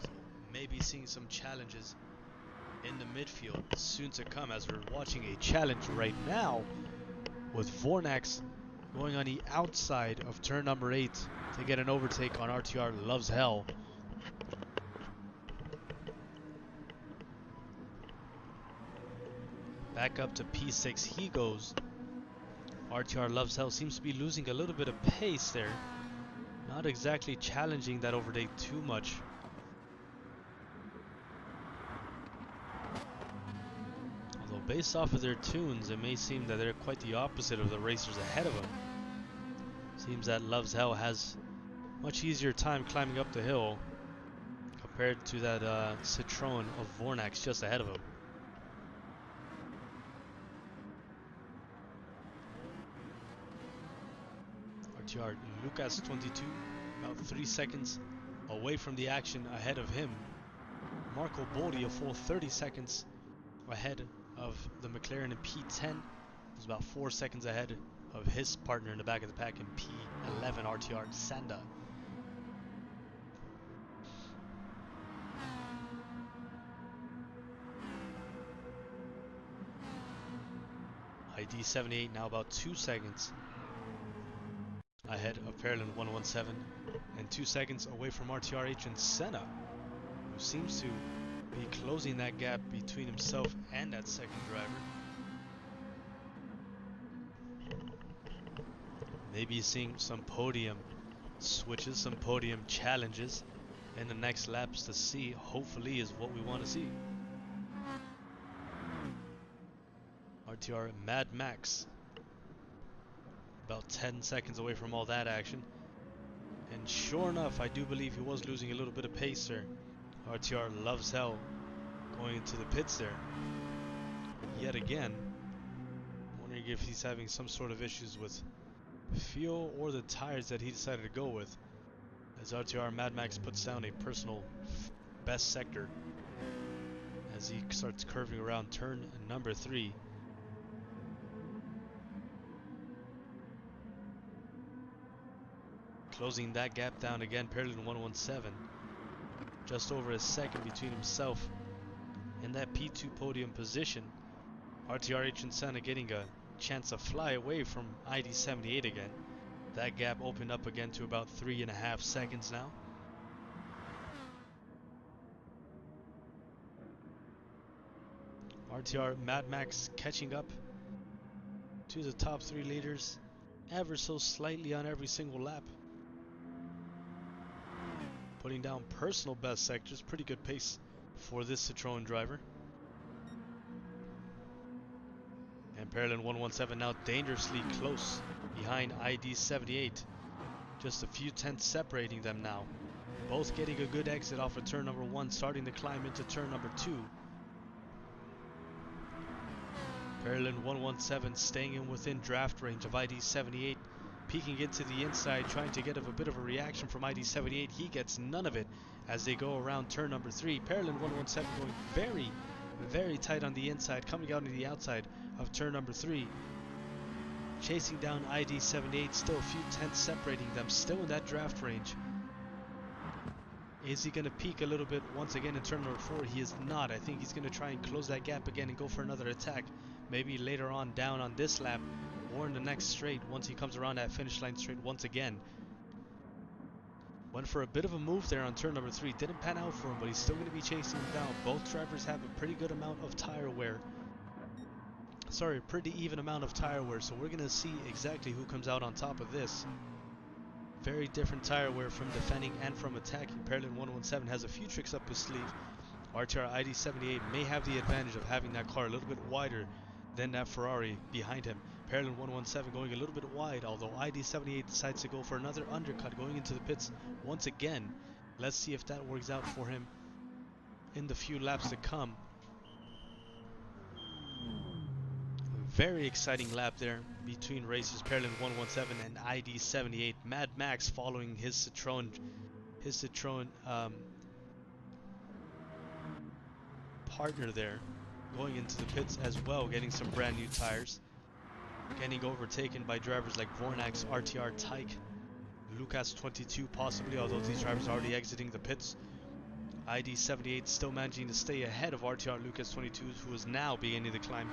So maybe seeing some challenges in the midfield soon to come, as we're watching a challenge right now with Vornax going on the outside of turn number 8 to get an overtake on RTR Loves Hell. Back up to P6 he goes. RTR Loves Hell seems to be losing a little bit of pace there. Not exactly challenging that overtake too much. Although based off of their tunes, it may seem that they're quite the opposite of the racers ahead of them. Seems that Loves Hell has much easier time climbing up the hill compared to that Citroen of Vornax just ahead of him. RTR Lucas 22 about 3 seconds away from the action ahead of him. Marco Bodi a full 30 seconds ahead of the McLaren in P10. Was about 4 seconds ahead of his partner in the back of the pack in P11, RTR Sanda. ID 78 now about 2 seconds ahead of Parallel 117 and 2 seconds away from RTRH and Senna, who seems to be closing that gap between himself and that second driver. Maybe seeing some podium switches, some podium challenges in the next laps to see, hopefully, is what we want to see. RTR Mad Max about 10 seconds away from all that action. And sure enough, I do believe he was losing a little bit of pace there. RTR Loves Hell going into the pits there. Yet again, wondering if he's having some sort of issues with fuel or the tires that he decided to go with. As RTR Mad Max puts down a personal best sector as he starts curving around turn number 3. Closing that gap down again, Parallel 117. Just over a second between himself and that P2 podium position. RTRH and Senna getting a chance to fly away from ID 78 again. That gap opened up again to about 3.5 seconds now. RTR Mad Max catching up to the top 3 leaders ever so slightly on every single lap. Putting down personal best sectors, pretty good pace for this Citroen driver. And Parallel 117 now dangerously close behind ID 78. Just a few tenths separating them now. Both getting a good exit off of turn number 1, starting to climb into turn number 2. Parallel 117 staying in within draft range of ID 78. Peeking into the inside, trying to get a bit of a reaction from ID 78. He gets none of it as they go around turn number 3. Parallel 117 going very, very tight on the inside, coming out on the outside of turn number 3. Chasing down ID 78, still a few tenths separating them, still in that draft range. Is he going to peak a little bit once again in turn number 4? He is not. I think he's going to try and close that gap again and go for another attack. Maybe later on down on this lap or in the next straight once he comes around that finish line straight once again. Went for a bit of a move there on turn number 3. Didn't pan out for him, but he's still going to be chasing him down. Both drivers have a pretty good amount of tire wear. Sorry, pretty even amount of tire wear. So we're going to see exactly who comes out on top of this. Very different tire wear from defending and from attacking. Parallel 117 has a few tricks up his sleeve. RTR ID 78 may have the advantage of having that car a little bit wider than that Ferrari behind him. Parallel 117 going a little bit wide, although ID 78 decides to go for another undercut going into the pits once again. Let's see if that works out for him in the few laps to come. Very exciting lap there between races Pearland 117 and ID 78. Mad Max following his Citroen partner there, going into the pits as well, getting some brand new tires, getting overtaken by drivers like Vornax, RTR, Tyke, Lucas 22 possibly, although these drivers are already exiting the pits. ID 78 still managing to stay ahead of RTR Lucas 22, who is now beginning the climb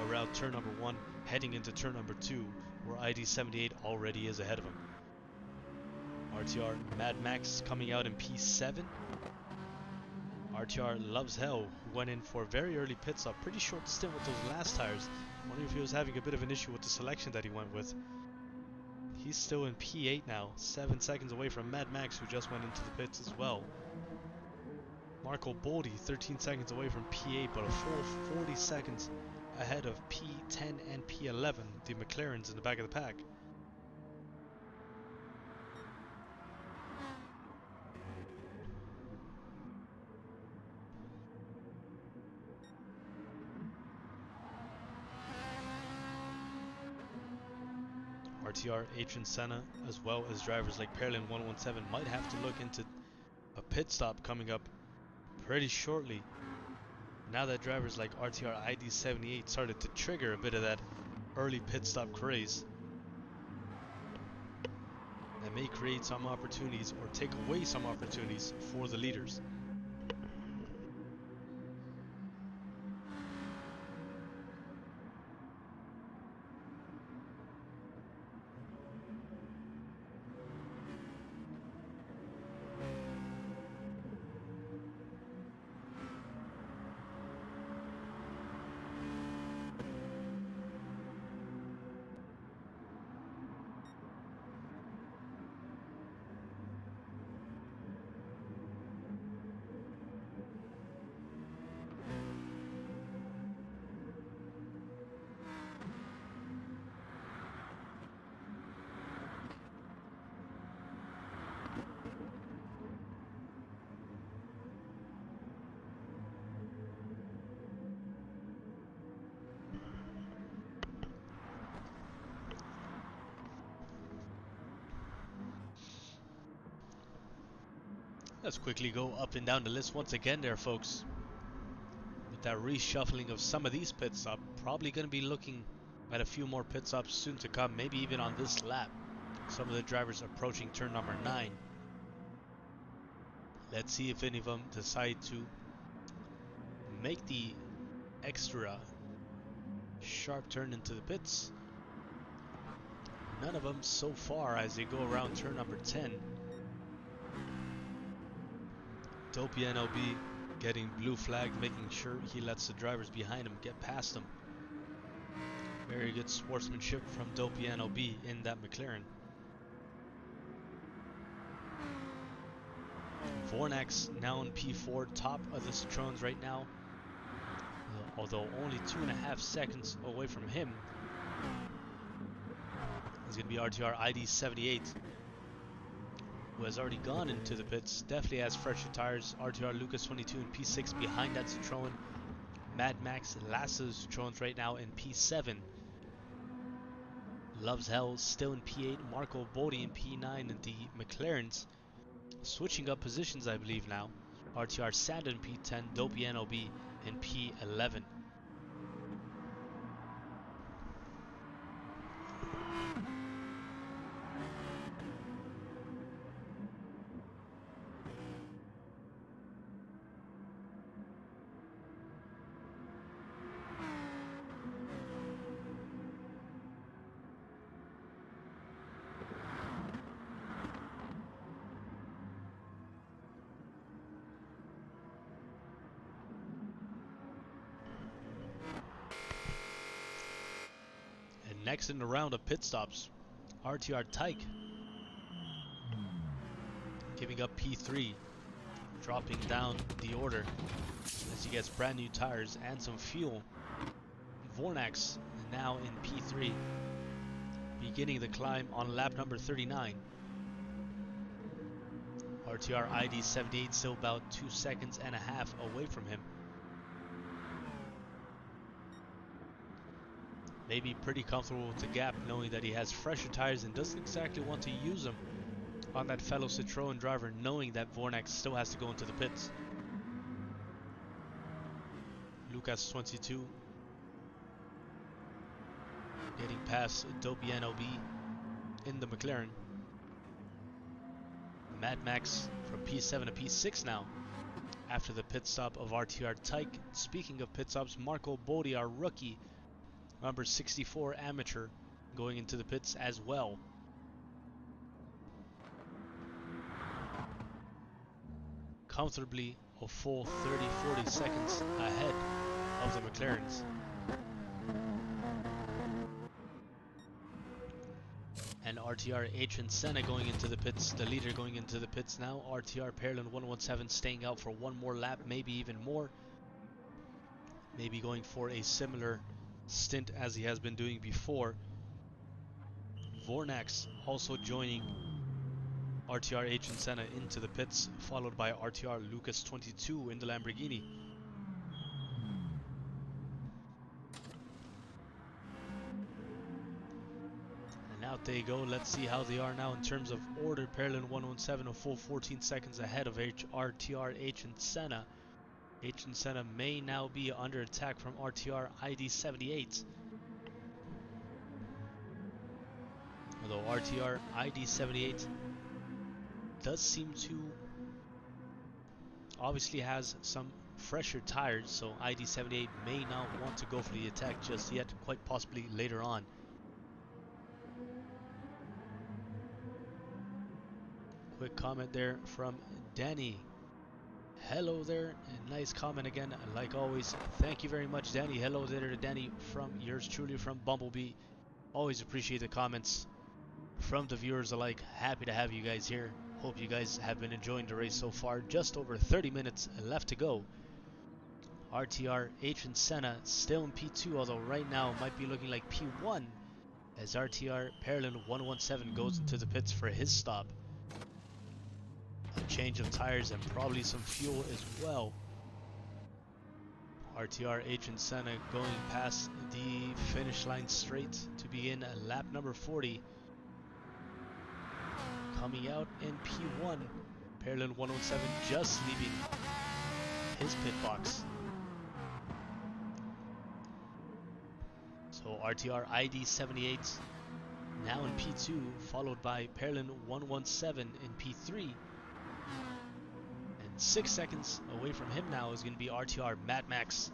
around turn number 1, heading into turn number 2, where ID 78 already is ahead of him. RTR Mad Max coming out in P7. RTR Loves Hell, who went in for a very early pit stop, pretty short stint with those last tires. Wondering if he was having a bit of an issue with the selection that he went with. He's still in P8 now, 7 seconds away from Mad Max, who just went into the pits as well. Marco Boldi 13 seconds away from P8, but a full 40 seconds ahead of P10 and P11, the McLarens in the back of the pack. RTR, Adrian Senna, as well as drivers like Pearland 117 might have to look into a pit stop coming up pretty shortly. Now that drivers like RTR ID 78 started to trigger a bit of that early pit stop craze, that may create some opportunities or take away some opportunities for the leaders. Let's quickly go up and down the list once again there, folks. With that reshuffling of some of these pit stops, probably going to be looking at a few more pit stops soon to come, maybe even on this lap. Some of the drivers approaching turn number 9. Let's see if any of them decide to make the extra sharp turn into the pits. None of them so far as they go around turn number 10. Dopey NLB getting blue flag, making sure he lets the drivers behind him get past him. Very good sportsmanship from Dopey NLB in that McLaren. Vornax now in P4, top of the Citroens right now. Although only 2.5 seconds away from him is going to be RTR ID 78. Who has already gone into the pits, definitely has fresher tires. RTR Lucas 22 in P6 behind that Citroen. Mad Max Lasso's Citroens right now in P7. Loves Hell still in P8. Marco Boldi in P9, and the McLarens switching up positions, I believe now. RTR Sand in P10, Dopey NLB in P11. Next in the round of pit stops, RTR Tyke giving up P3, dropping down the order as he gets brand new tires and some fuel. Vornax now in P3, beginning the climb on lap number 39. RTR ID 78 still about 2.5 seconds away from him. maybe pretty comfortable with the gap, knowing that he has fresher tires and doesn't exactly want to use them on that fellow Citroen driver, knowing that Vornak still has to go into the pits. Lucas 22 getting past Dopey NOB in the McLaren. Mad Max from P7 to P6 now after the pit stop of RTR Tyke. Speaking of pit stops, Marco Bodi, our rookie, number 64 amateur, going into the pits as well. Comfortably a full 30-40 seconds ahead of the McLarens. And RTR Adrian Senna going into the pits, the leader going into the pits now. RTR Pearland 117 staying out for one more lap, maybe even more. Maybe going for a similar stint as he has been doing before. Vornax also joining RTR Adrian Senna into the pits, followed by RTR Lucas 22 in the Lamborghini. Out they go. Let's see how they are now in terms of order. Pearland 117 a full 14 seconds ahead of RTR Adrian Senna. Adrian Senna may now be under attack from RTR ID 78. Although RTR ID 78 does seem to obviously has some fresher tires, so ID 78 may not want to go for the attack just yet, quite possibly later on. Quick comment there from Danny. Hello there, and nice comment again, like always. Thank you very much, Danny. Hello there to Danny from yours truly from Bumblebee. Always appreciate the comments from the viewers alike. Happy to have you guys here. Hope you guys have been enjoying the race so far. Just over 30 minutes left to go. RTR Adrian Senna still in P2, although right now might be looking like P1 as RTR Pearland 117 goes into the pits for his stop. A change of tires and probably some fuel as well. RTR Adrian Senna going past the finish line straight to begin lap number 40. Coming out in P1, Pearland 117 just leaving his pit box. So RTR ID 78 now in P2, followed by Pearland 117 in P3. 6 seconds away from him now is going to be RTR Mad Max,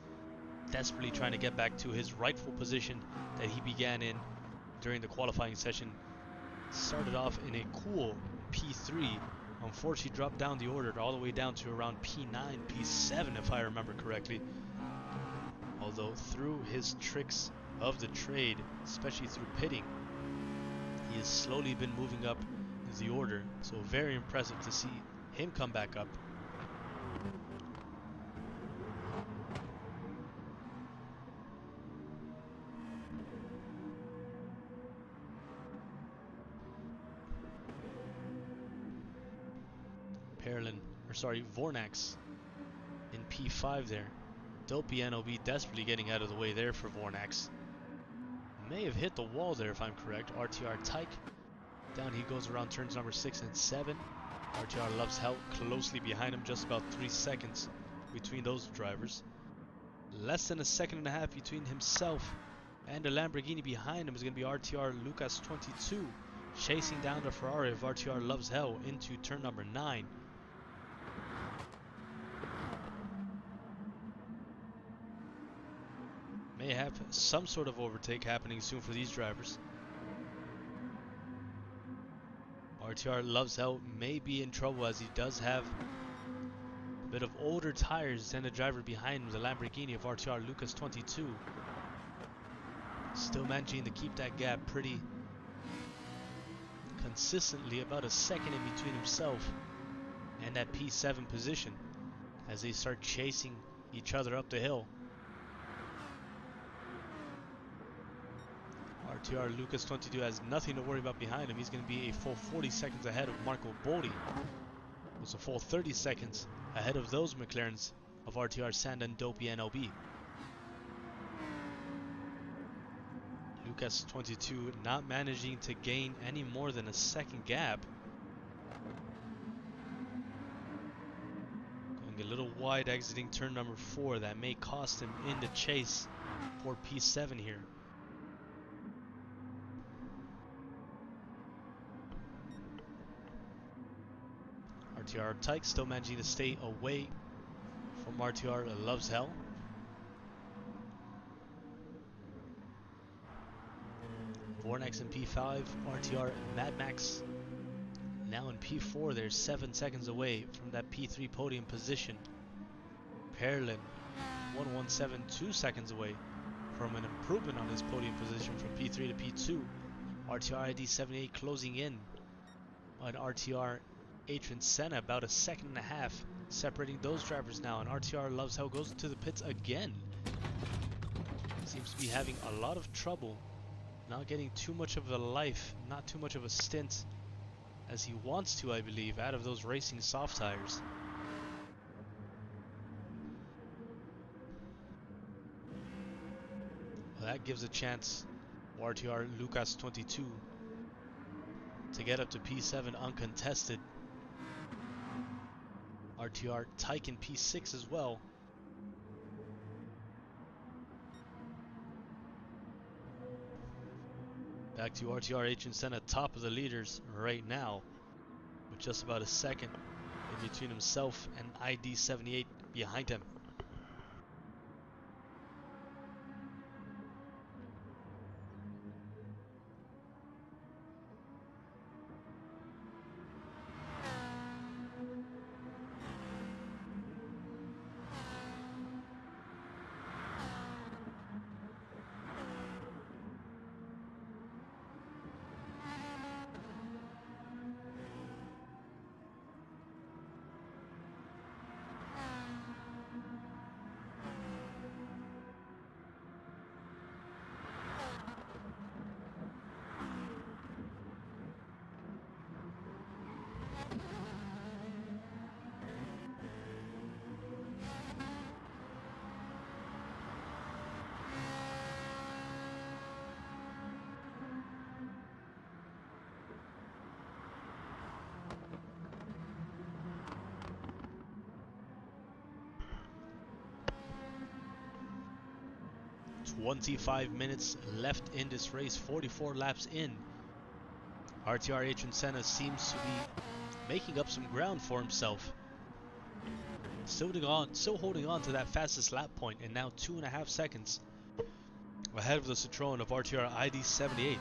desperately trying to get back to his rightful position that he began in during the qualifying session. Started off in a cool P3, unfortunately dropped down the order all the way down to around P9, P7 if I remember correctly. Although through his tricks of the trade, especially through pitting, he has slowly been moving up the order, so very impressive to see him come back up. Vornax in P5 there. Dopey NOB desperately getting out of the way there for Vornax. May have hit the wall there if I'm correct. RTR Tyke, down he goes around turns number 6 and 7. RTR Loves Hell closely behind him, just about 3 seconds between those drivers. Less than a second and a half between himself and the Lamborghini behind him is going to be RTR Lucas 22, chasing down the Ferrari of RTR Loves Hell into turn number 9. May have some sort of overtake happening soon for these drivers. RTR Loves Hell may be in trouble as he does have a bit of older tires than the driver behind him, the Lamborghini of RTR Lucas 22. Still managing to keep that gap pretty consistently, about a second in between himself and that P7 position as they start chasing each other up the hill. RTR Lucas 22 has nothing to worry about behind him. He's going to be a full 40 seconds ahead of Marco Bodi. Was a full 30 seconds ahead of those McLarens of RTR Sand and Dopey NOB. Lucas 22 not managing to gain any more than a second gap. Going a little wide exiting turn number 4. That may cost him in the chase for P7 here. RTR Tyke still managing to stay away from RTR Loves Hell. Vornex in P5, RTR Mad Max now in P4. They're 7 seconds away from that P3 podium position. Perlin 117, 2 seconds away from an improvement on his podium position from P3 to P2. RTR ID 78 closing in on RTR Adrian Senna, about a second and a half separating those drivers now, and RTR Loves Hell goes into the pits again. Seems to be having a lot of trouble, not getting too much of a life, not too much of a stint as he wants to, I believe, out of those racing soft tires. Well, that gives a chance for RTR Lucas 22 to get up to P7 uncontested. RTR Tyke in P6 as well. Back to RTR Adrian Senna, top of the leaders right now, with just about a second in between himself and ID 78 behind him. "25 minutes left in this race, 44 laps in." RTR Adrian Senna seems to be making up some ground for himself. Still holding on to that fastest lap point, and now 2.5 seconds ahead of the Citroen of RTR ID 78.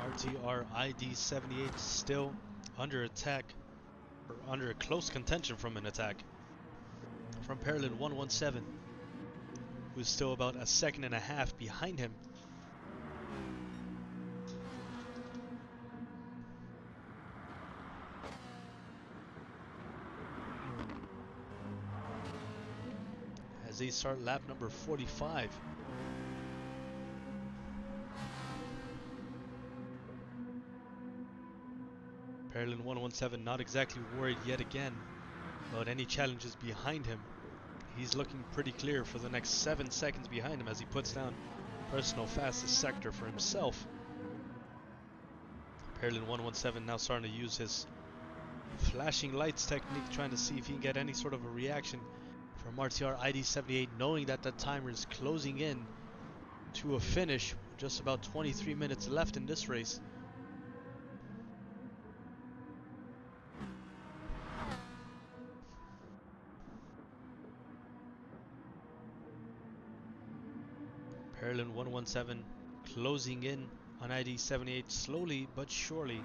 RTR ID 78 still under attack, or under close contention from an attack from Perlin 117, who's still about a second and a half behind him. As they start lap number 45. Perlin 117 not exactly worried yet again about any challenges behind him. He's looking pretty clear for the next 7 seconds behind him as he puts down personal fastest sector for himself. Perlin 117 now starting to use his flashing lights technique, trying to see if he can get any sort of a reaction from RTR ID 78, knowing that the timer is closing in to a finish. Just about 23 minutes left in this race. Perlin 117 closing in on ID 78 slowly but surely.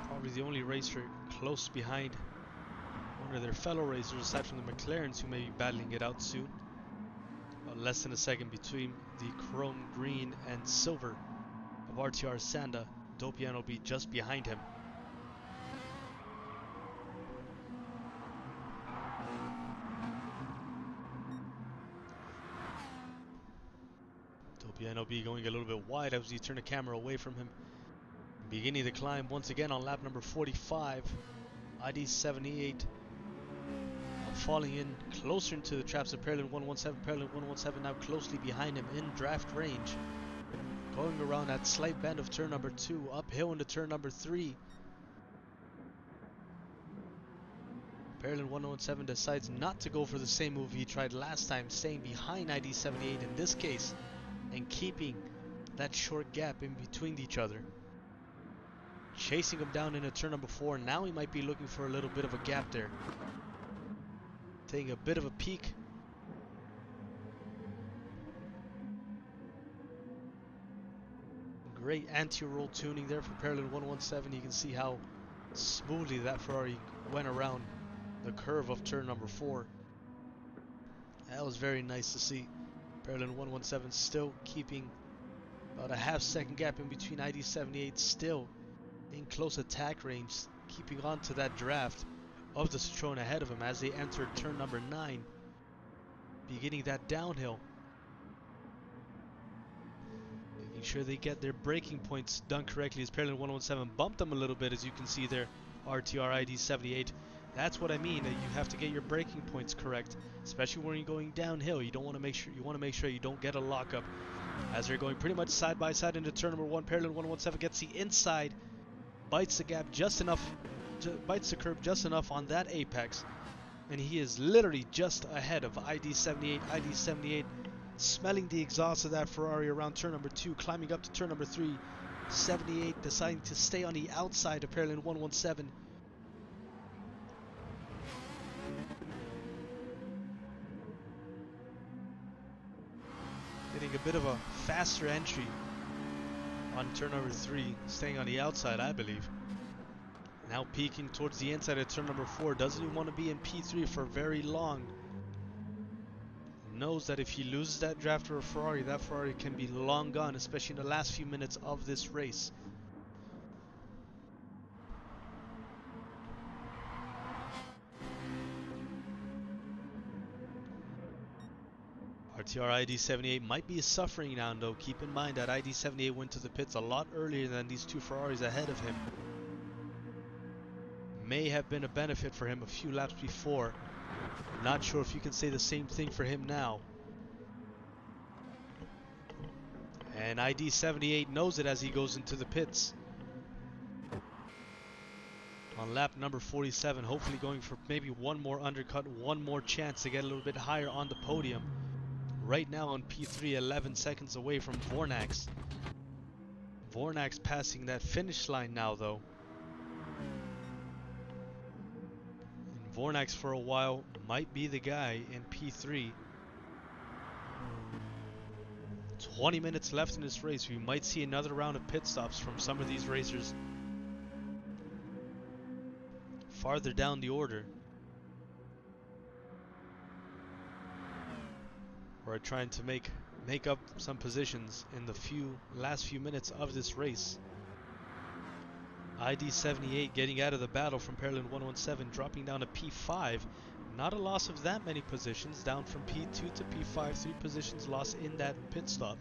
Probably the only racer close behind one of their fellow racers aside from the McLarens, who may be battling it out soon. About less than a second between the chrome, green and silver of RTR Sanda. Dopian will be just behind him. Dopian will be going a little bit wide as we turn the camera away from him. Beginning the climb once again on lap number 45. ID 78 falling in closer into the traps of Pearland 117. Pearland 117 now closely behind him in draft range. Going around that slight bend of turn number 2, uphill into turn number 3. Pearland 117 decides not to go for the same move he tried last time, staying behind ID78 in this case, and keeping that short gap in between each other. Chasing him down into turn number 4, now he might be looking for a little bit of a gap there. Taking a bit of a peek. Great anti-roll tuning there for Pearland 117. You can see how smoothly that Ferrari went around the curve of turn number 4. That was very nice to see. Pearland 117 still keeping about a half-second gap in between ID78, still in close attack range, keeping on to that draft of the Citroen ahead of him as they enter turn number 9, beginning that downhill. Making sure they get their braking points done correctly as Pearland 117 bumped them a little bit, as you can see there. RTR ID78. That's what I mean. That you have to get your braking points correct, especially when you're going downhill. You want to make sure you don't get a lockup. As they're going pretty much side by side into turn number 1, Pearland 117 gets the inside, bites the gap just enough, bites the curb just enough on that apex, and he is literally just ahead of ID78. ID78 smelling the exhaust of that Ferrari around turn number 2, climbing up to turn number 3. 78 deciding to stay on the outside of Pearland 117. Getting a bit of a faster entry on turn number 3, staying on the outside, I believe. Now peeking towards the inside of turn number 4. Doesn't even want to be in P3 for very long. Knows that if he loses that draft or a Ferrari, that Ferrari can be long gone, especially in the last few minutes of this race. RTR ID78 might be suffering now though. Keep in mind that ID78 went to the pits a lot earlier than these two Ferraris ahead of him. May have been a benefit for him a few laps before. Not sure if you can say the same thing for him now. And ID78 knows it as he goes into the pits. On lap number 47, hopefully going for maybe one more undercut, one more chance to get a little bit higher on the podium. Right now on P3, 11 seconds away from Vornax. Vornax passing that finish line now though. And Vornax for a while might be the guy in P3. 20 minutes left in this race. We might see another round of pit stops from some of these racers farther down the order. Or trying to make up some positions in the last few minutes of this race. ID78 getting out of the battle from Pearland 117, dropping down to P5. Not a loss of that many positions, down from P2 to P5, 3 positions lost in that pit stop.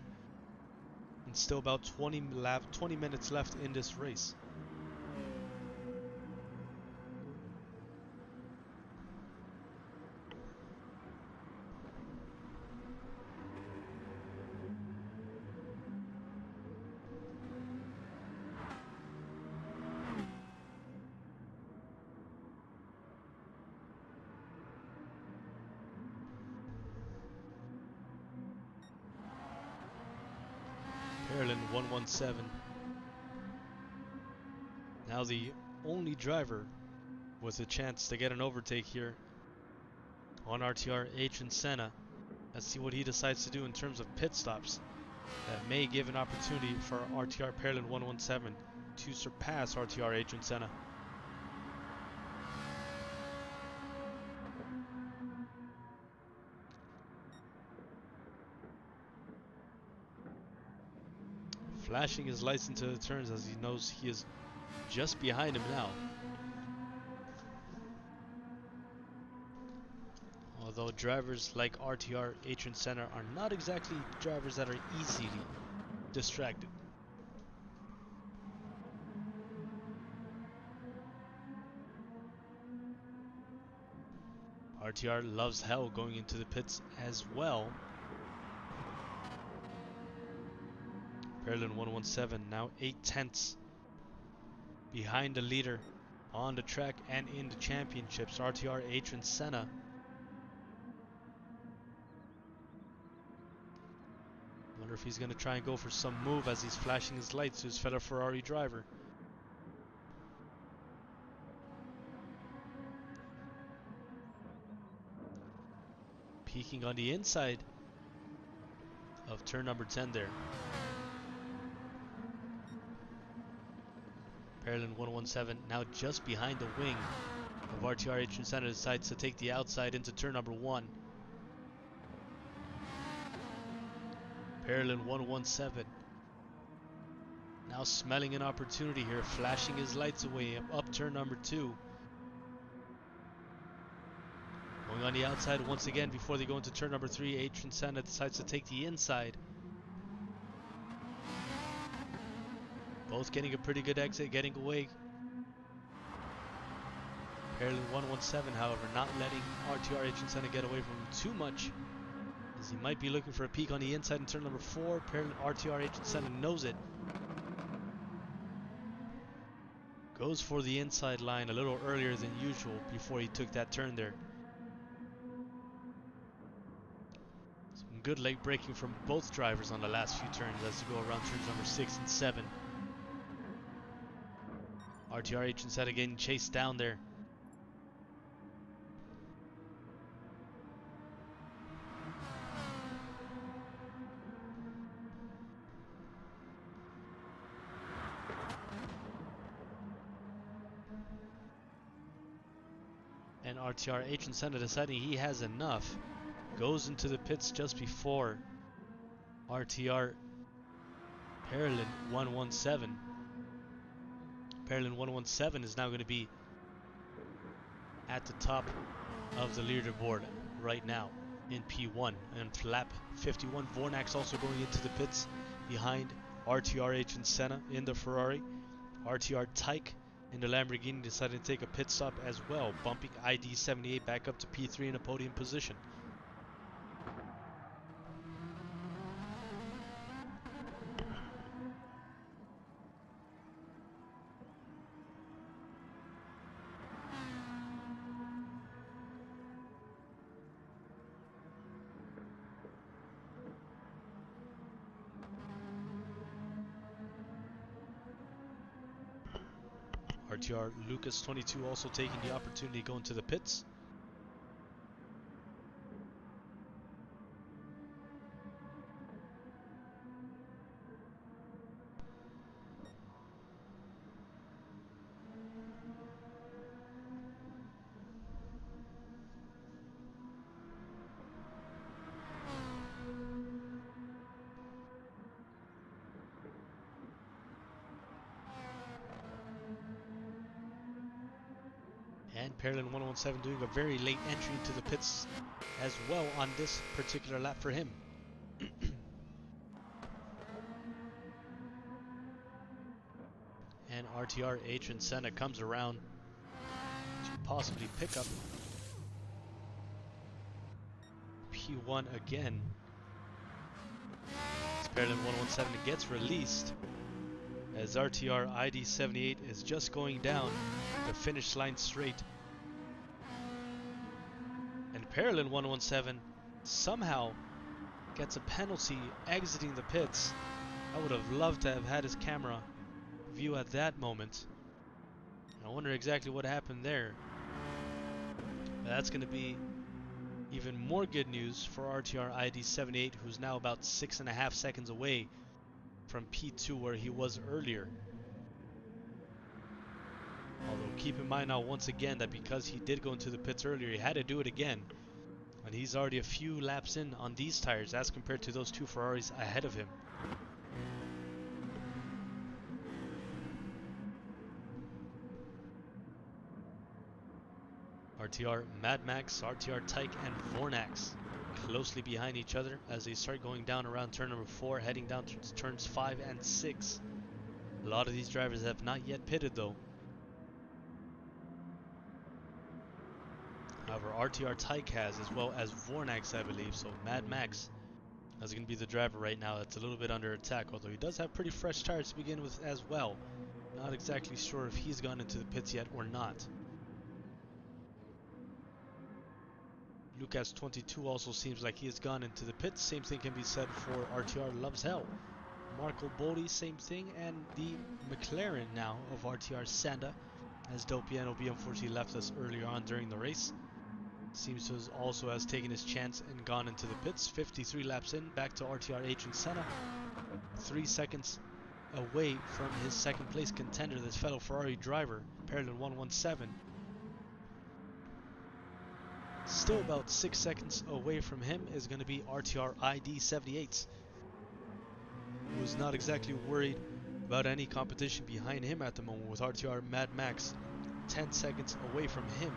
And still about 20 minutes left in this race. Pearland 117. Now the only driver with a chance to get an overtake here on RTR, Adrian Senna. Let's see what he decides to do in terms of pit stops. That may give an opportunity for RTR Pearland 117 to surpass RTR Adrian Senna. Flashing his lights into the turns as he knows he is just behind him now. Although drivers like RTR, Adrian Senna are not exactly drivers that are easily distracted. RTR loves hell going into the pits as well. Perlin 117 now 8/10 behind the leader on the track and in the championships. RTR, Adrian Senna. Wonder if he's going to try and go for some move as he's flashing his lights to his fellow Ferrari driver. Peeking on the inside of turn number 10 there. Perlin 117 now just behind the wing of RTR. Adrian Senna decides to take the outside into turn number 1. Perlin 117 now smelling an opportunity here, flashing his lights away up turn number 2. Going on the outside once again before they go into turn number 3. Adrian Senna decides to take the inside. Both getting a pretty good exit, getting away. Perlin 117, however, not letting RTR Adrian Senna get away from him too much, as he might be looking for a peek on the inside in turn number 4. RTR Adrian Senna knows it. Goes for the inside line a little earlier than usual before he took that turn there. Some good late braking from both drivers on the last few turns as they go around turns number 6 and 7. RTR Adrian Senna getting chased down there. And RTR Adrian Senna deciding he has enough, goes into the pits just before RTR Perlin 117. Perlin 117 is now going to be at the top of the leaderboard right now in P1. And lap 51, Vornax also going into the pits behind RTR Adrian Senna in the Ferrari. RTR Tyke in the Lamborghini decided to take a pit stop as well, bumping ID 78 back up to P3 in a podium position. RTR Lucas 22 also taking the opportunity to go into the pits. And Perlin 117 doing a very late entry into the pits as well on this particular lap for him. And RTR Adrian Senna comes around to possibly pick up P1 again. As Perlin 117 gets released, as RTR ID 78 is just going down the finish line straight. And Perlin 117 somehow gets a penalty exiting the pits. I would have loved to have had his camera view at that moment. I wonder exactly what happened there. But that's going to be even more good news for RTR ID 78, who's now about 6.5 seconds away from P2 where he was earlier. Although keep in mind now once again that because he did go into the pits earlier, he had to do it again. And he's already a few laps in on these tires as compared to those two Ferraris ahead of him. RTR Mad Max, RTR Tyke, and Vornax closely behind each other as they start going down around turn number 4, heading down to turns 5 and 6. A lot of these drivers have not yet pitted though. However, RTR Tyke has, as well as Vornax, I believe. So Mad Max is going to be the driver right now. That's a little bit under attack, although he does have pretty fresh tires to begin with as well. Not exactly sure if he's gone into the pits yet or not. Lucas22 also seems like he has gone into the pits. Same thing can be said for RTR Loves Hell. Marco Bodi, same thing, and the McLaren now of RTR Sanda, as Del Piano B unfortunately left us earlier on during the race. Seems to also has taken his chance and gone into the pits. 53 laps in, back to RTR Adrian Senna. 3 seconds away from his second place contender, this fellow Ferrari driver, Parallel 117. Still about 6 seconds away from him is going to be RTR ID 78, who's not exactly worried about any competition behind him at the moment, with RTR Mad Max 10 seconds away from him.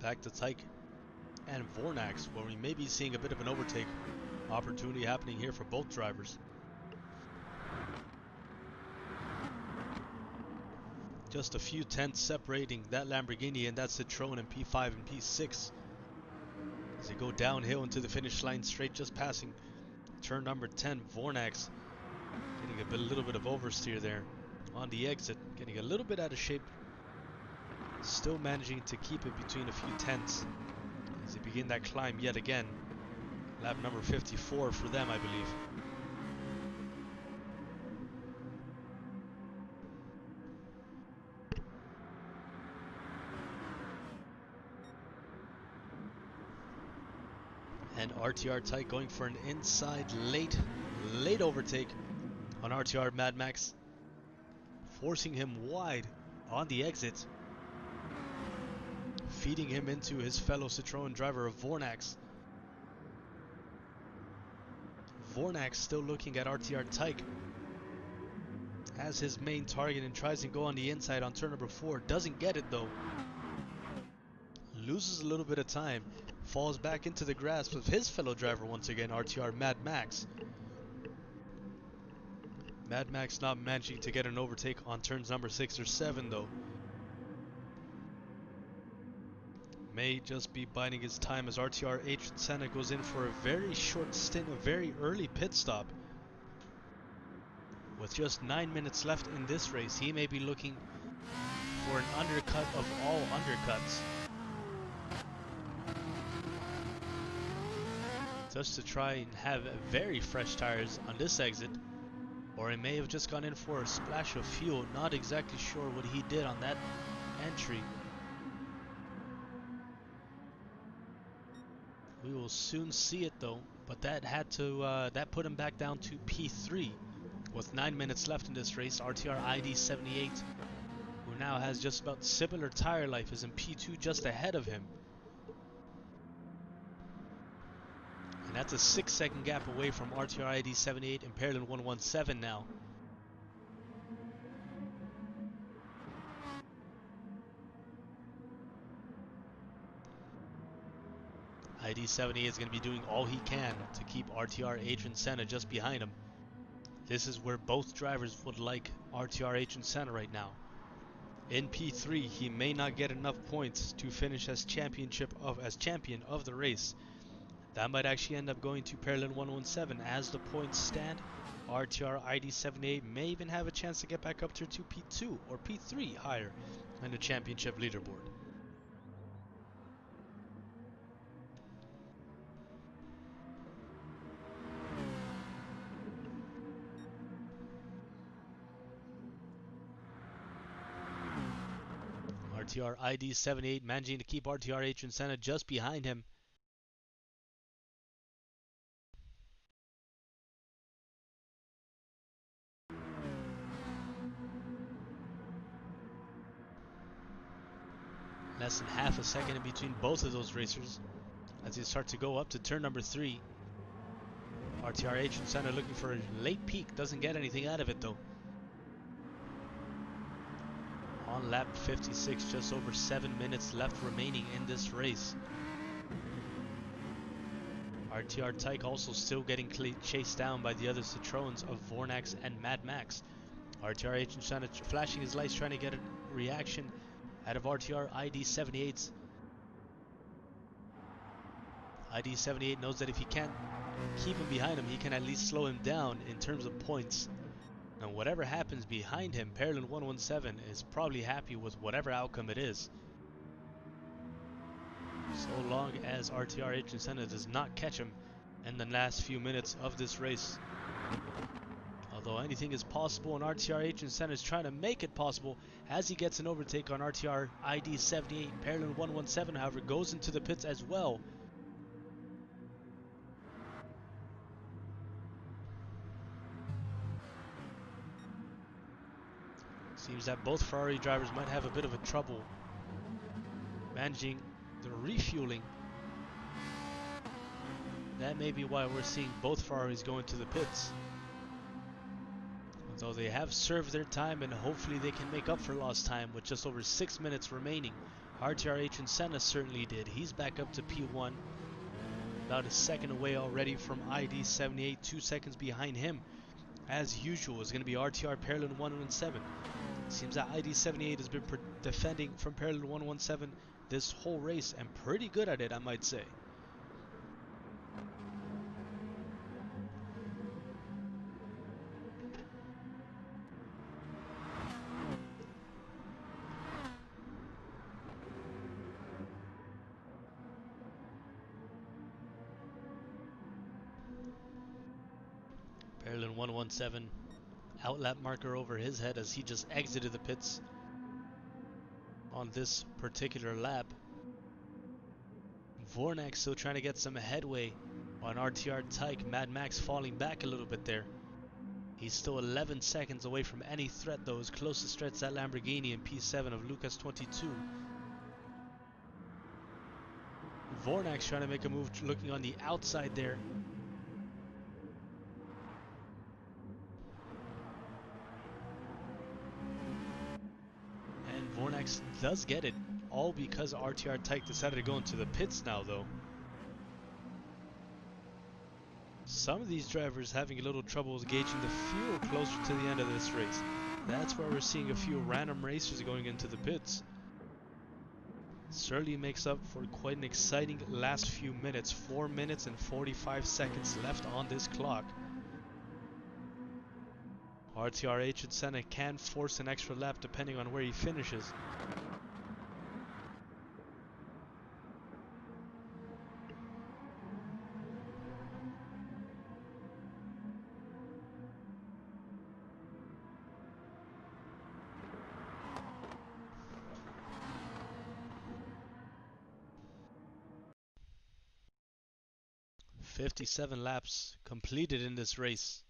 Back to Tyke and Vornax, where we may be seeing a bit of an overtake opportunity happening here for both drivers. Just a few tenths separating that Lamborghini and that Citroen in P5 and P6. As they go downhill into the finish line straight, just passing turn number 10, Vornax getting a little bit of oversteer there on the exit, getting a little bit out of shape. Still managing to keep it between a few tenths as they begin that climb yet again. Lap number 54 for them, I believe. And RTR Tyke going for an inside late overtake on RTR Mad Max, forcing him wide on the exit, feeding him into his fellow Citroen driver of Vornax. Vornax still looking at RTR Tyke as his main target and tries to go on the inside on turn number 4. Doesn't get it though. Loses a little bit of time. Falls back into the grasp of his fellow driver once again, RTR Mad Max. Mad Max not managing to get an overtake on turns number 6 or 7 though. May just be biding his time as RTR Adrian Senna goes in for a very short stint, a very early pit stop. With just 9 minutes left in this race, he may be looking for an undercut of all undercuts, just to try and have very fresh tires on this exit. Or he may have just gone in for a splash of fuel. Not exactly sure what he did on that entry. We will soon see it though. But that had to that put him back down to P3 with 9 minutes left in this race. RTR ID 78, who now has just about similar tire life, is in P2 just ahead of him. And that's a 6-second gap away from RTR ID 78 and Parallel 117 now. ID 78 is going to be doing all he can to keep RTR Adrian Senna just behind him. This is where both drivers would like RTR Adrian Senna right now. In P3, he may not get enough points to finish as champion of the race. That might actually end up going to Parallel 117. As the points stand, RTR ID 78 may even have a chance to get back up to P2 or P3 higher in the championship leaderboard. RTR ID 78 managing to keep RTR Adrian Senna just behind him. Less than half a second in between both of those racers as they start to go up to turn number 3. RTR Agent Senna looking for a late peak, doesn't get anything out of it though. On lap 56, just over 7 minutes left remaining in this race. RTR Tyke also still getting chased down by the other Citroens of Vornax and Mad Max. RTR Agent Senna flashing his lights, trying to get a reaction out of RTR ID78's. ID78 knows that if he can't keep him behind him, he can at least slow him down in terms of points. And whatever happens behind him, Pearland 117 is probably happy with whatever outcome it is. So long as RTR Agent Senna does not catch him in the last few minutes of this race. Although anything is possible, and RTR Agent Senna is trying to make it possible as he gets an overtake on RTR ID78. Pearland 117, however, goes into the pits as well. Seems that both Ferrari drivers might have a bit of a trouble managing the refueling. That may be why we're seeing both Ferraris go into the pits. Although they have served their time, and hopefully they can make up for lost time with just over 6 minutes remaining. RTR Agent Senna certainly did. He's back up to P1. About a second away already from ID78, 2 seconds behind him. As usual, is going to be RTR Pearland 117. Seems that ID78 has been defending from Pearland 117 this whole race, and pretty good at it, I might say. Pearland 117, outlap marker over his head as he just exited the pits on this particular lap. Vornax still trying to get some headway on RTR Tyke. Mad Max falling back a little bit there. He's still 11 seconds away from any threat though. His closest threat's that Lamborghini in P7 of Lucas 22. Vornax trying to make a move, looking on the outside there. And Vornax does get it, all because RTR Tyke decided to go into the pits now though. Some of these drivers having a little trouble gauging the fuel closer to the end of this race. That's why we're seeing a few random racers going into the pits. Certainly makes up for quite an exciting last few minutes. 4 minutes and 45 seconds left on this clock. RTR Agent Senna can force an extra lap depending on where he finishes. "57 laps completed in this race.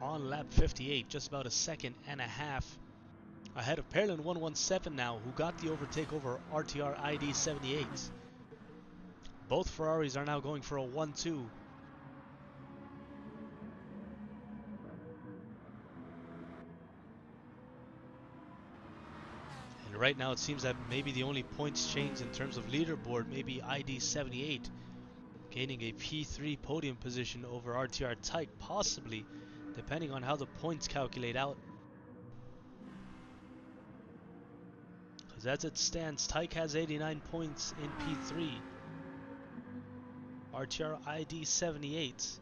On lap 58, just about a second and a half ahead of Pearland 117 now, who got the overtake over RTR ID78. Both Ferraris are now going for a 1-2. And right now it seems that maybe the only points changed in terms of leaderboard, maybe ID78 gaining a P3 podium position over RTR Tyke, possibly, depending on how the points calculate out. Because as it stands, Tyke has 89 points in P3. RTR ID78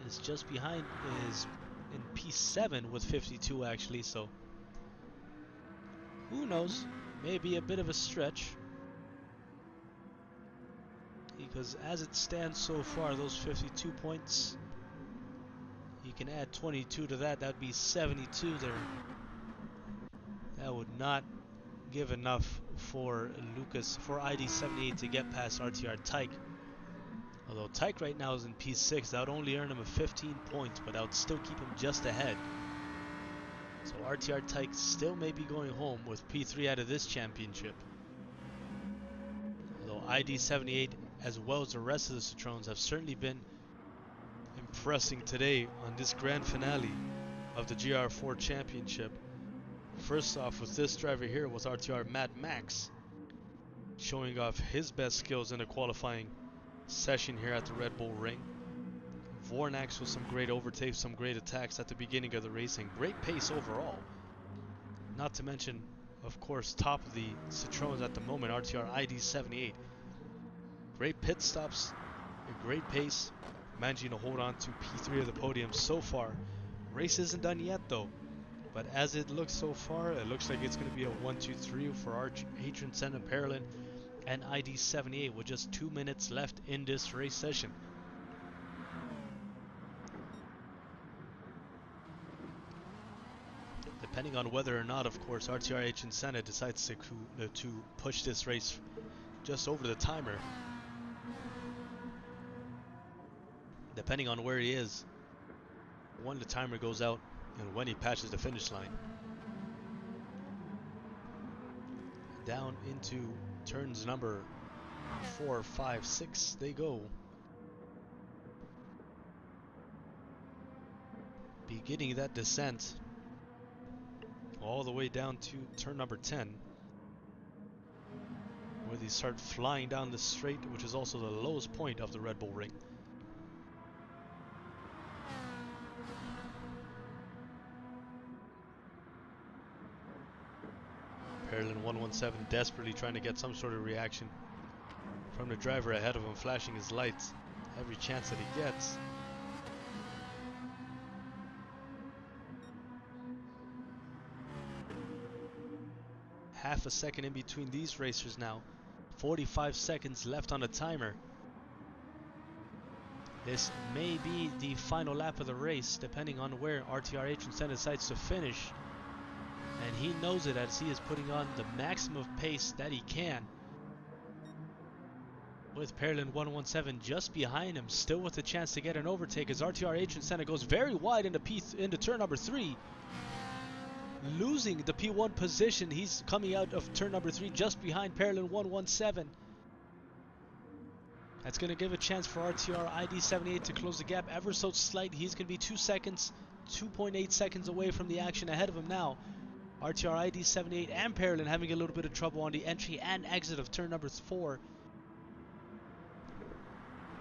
is just behind, is in P7 with 52 actually, so who knows, maybe a bit of a stretch. Because as it stands so far, those 52 points, you can add 22 to that, that would be 72 there. That would not give enough for for ID78 to get past RTR Tyke. Although Tyke right now is in P6, that would only earn him a 15 points, but that would still keep him just ahead. So RTR Tyke still may be going home with P3 out of this championship. Though ID78 as well as the rest of the Citroens have certainly been impressing today on this grand finale of the GR4 championship. First off, with this driver here was RTR Mad Max, showing off his best skills in the qualifying session here at the Red Bull Ring. Vornax with some great overtakes, some great attacks at the beginning of the race, and great pace overall. Not to mention, of course, top of the Citroens at the moment, RTR ID78. Great pit stops, a great pace, managing to hold on to P3 of the podium so far. Race isn't done yet though, but as it looks so far, it looks like it's going to be a 1-2-3 for Adrian Senna, Parolin, and ID78 with just 2 minutes left in this race session. Depending on whether or not, of course, RTR and Senna decides to push this race just over the timer. Depending on where he is, when the timer goes out and when he patches the finish line. Down into turns number 4, 5, 6 they go. Beginning that descent all the way down to turn number 10, where they start flying down the straight, which is also the lowest point of the Red Bull Ring. Parolin 117 desperately trying to get some sort of reaction from the driver ahead of him, flashing his lights every chance that he gets. Half a second in between these racers now. 45 seconds left on the timer. This may be the final lap of the race, depending on where RTR Adrian decides to finish. And he knows it as he is putting on the maximum pace that he can. With Parolin 117 just behind him, still with a chance to get an overtake as RTR Adrian goes very wide into turn number 3. Losing the P1 position. He's coming out of turn number 3 just behind Parolin 117. That's going to give a chance for RTR ID78 to close the gap ever so slight. He's going to be 2.8 seconds away from the action ahead of him now. RTR ID78 and Parolin having a little bit of trouble on the entry and exit of turn number 4.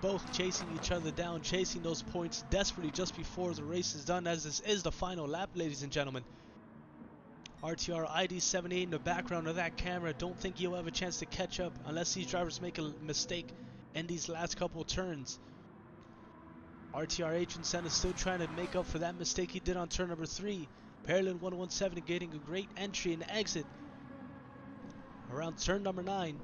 Both chasing each other down, chasing those points desperately just before the race is done, as this is the final lap, ladies and gentlemen. RTR ID78 in the background of that camera. Don't think you'll have a chance to catch up unless these drivers make a mistake in these last couple turns. RTR Adrian is still trying to make up for that mistake he did on turn number 3. Parolin 117 getting a great entry and exit around turn number 9.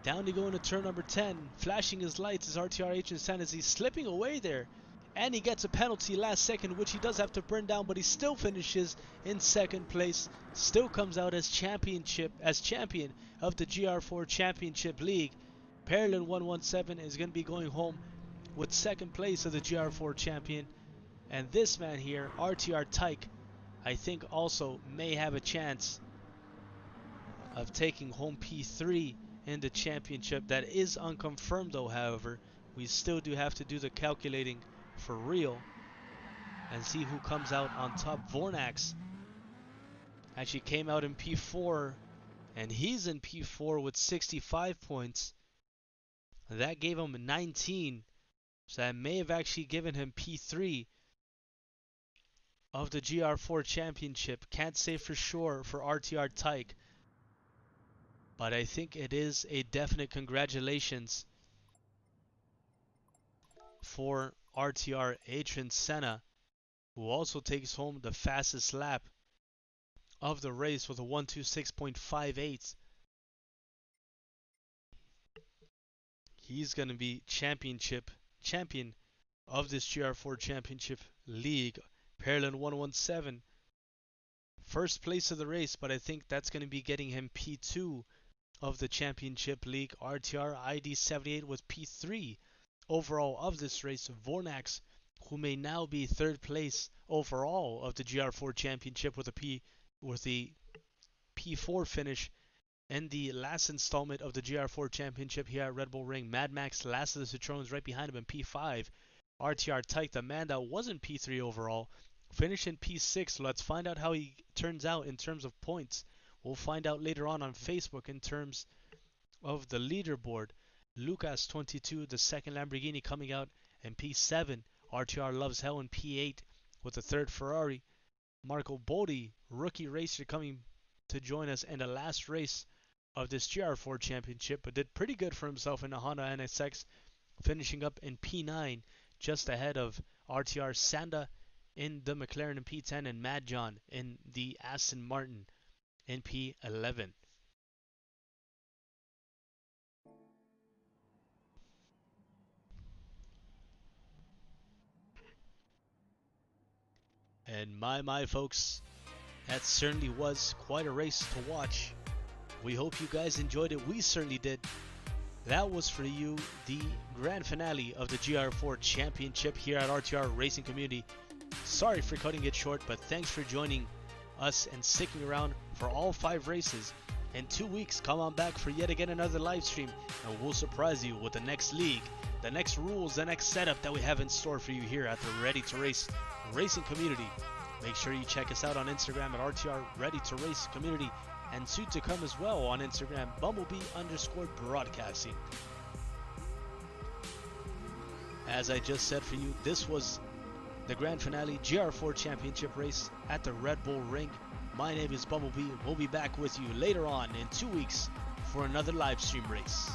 Down to go into turn number 10. Flashing his lights as RTR Adrian as he's slipping away there. And he gets a penalty last second, which he does have to burn down, but he still finishes in second place. Still comes out as champion of the GR4 Championship League. Parolin 117 is going to be going home with second place of the GR4 champion. And this man here, RTR Tyke, I think also may have a chance of taking home P3 in the championship. That is unconfirmed though, however. We still do have to do the calculating for real and see who comes out on top. Vornax actually came out in P4, and he's in P4 with 65 points. That gave him 19, so that may have actually given him P3 of the GR4 championship. Can't say for sure for RTR Tyke, but I think it is a definite congratulations for RTR Adrian Senna, who also takes home the fastest lap of the race with a 1:26.58. He's going to be champion of this GR4 Championship League. Parolin 117, first place of the race, but I think that's going to be getting him P2 of the Championship League. RTR ID78 was P3 overall of this race. Vornax who may now be third place overall of the GR4 Championship with a P4 finish in the last installment of the GR4 Championship here at Red Bull Ring. Mad Max, last of the Citroens, right behind him in P5. RTR Tyke, the man that wasn't P3 overall, finished in P6. Let's find out how he turns out in terms of points. We'll find out later on Facebook in terms of the leaderboard. Lucas22, the second Lamborghini, coming out in P7. RTR Loves Hell in P8 with the third Ferrari. Marco Bodi, rookie racer, coming to join us in the last race of this GR4 Championship, but did pretty good for himself in the Honda NSX, finishing up in P9, just ahead of RTR Sanda in the McLaren in P10 and Mad John in the Aston Martin in P11. And my folks, that certainly was quite a race to watch. We hope you guys enjoyed it. We certainly did. That was for you the grand finale of the GR4 Championship here at RTR Racing Community. Sorry for cutting it short, but thanks for joining us and sticking around for all 5 races. In 2 weeks, come on back for yet again another live stream, and we'll surprise you with the next league, the next rules, the next setup that we have in store for you here at the Ready to Race Racing Community. Make sure you check us out on Instagram at RTR Ready to Race Community, and soon to come as well on Instagram, Bumblebee_broadcasting. As I just said for you, this was the grand finale GR4 Championship race at the Red Bull Ring. My name is Bumblebee. We'll be back with you later on in 2 weeks for another live stream race.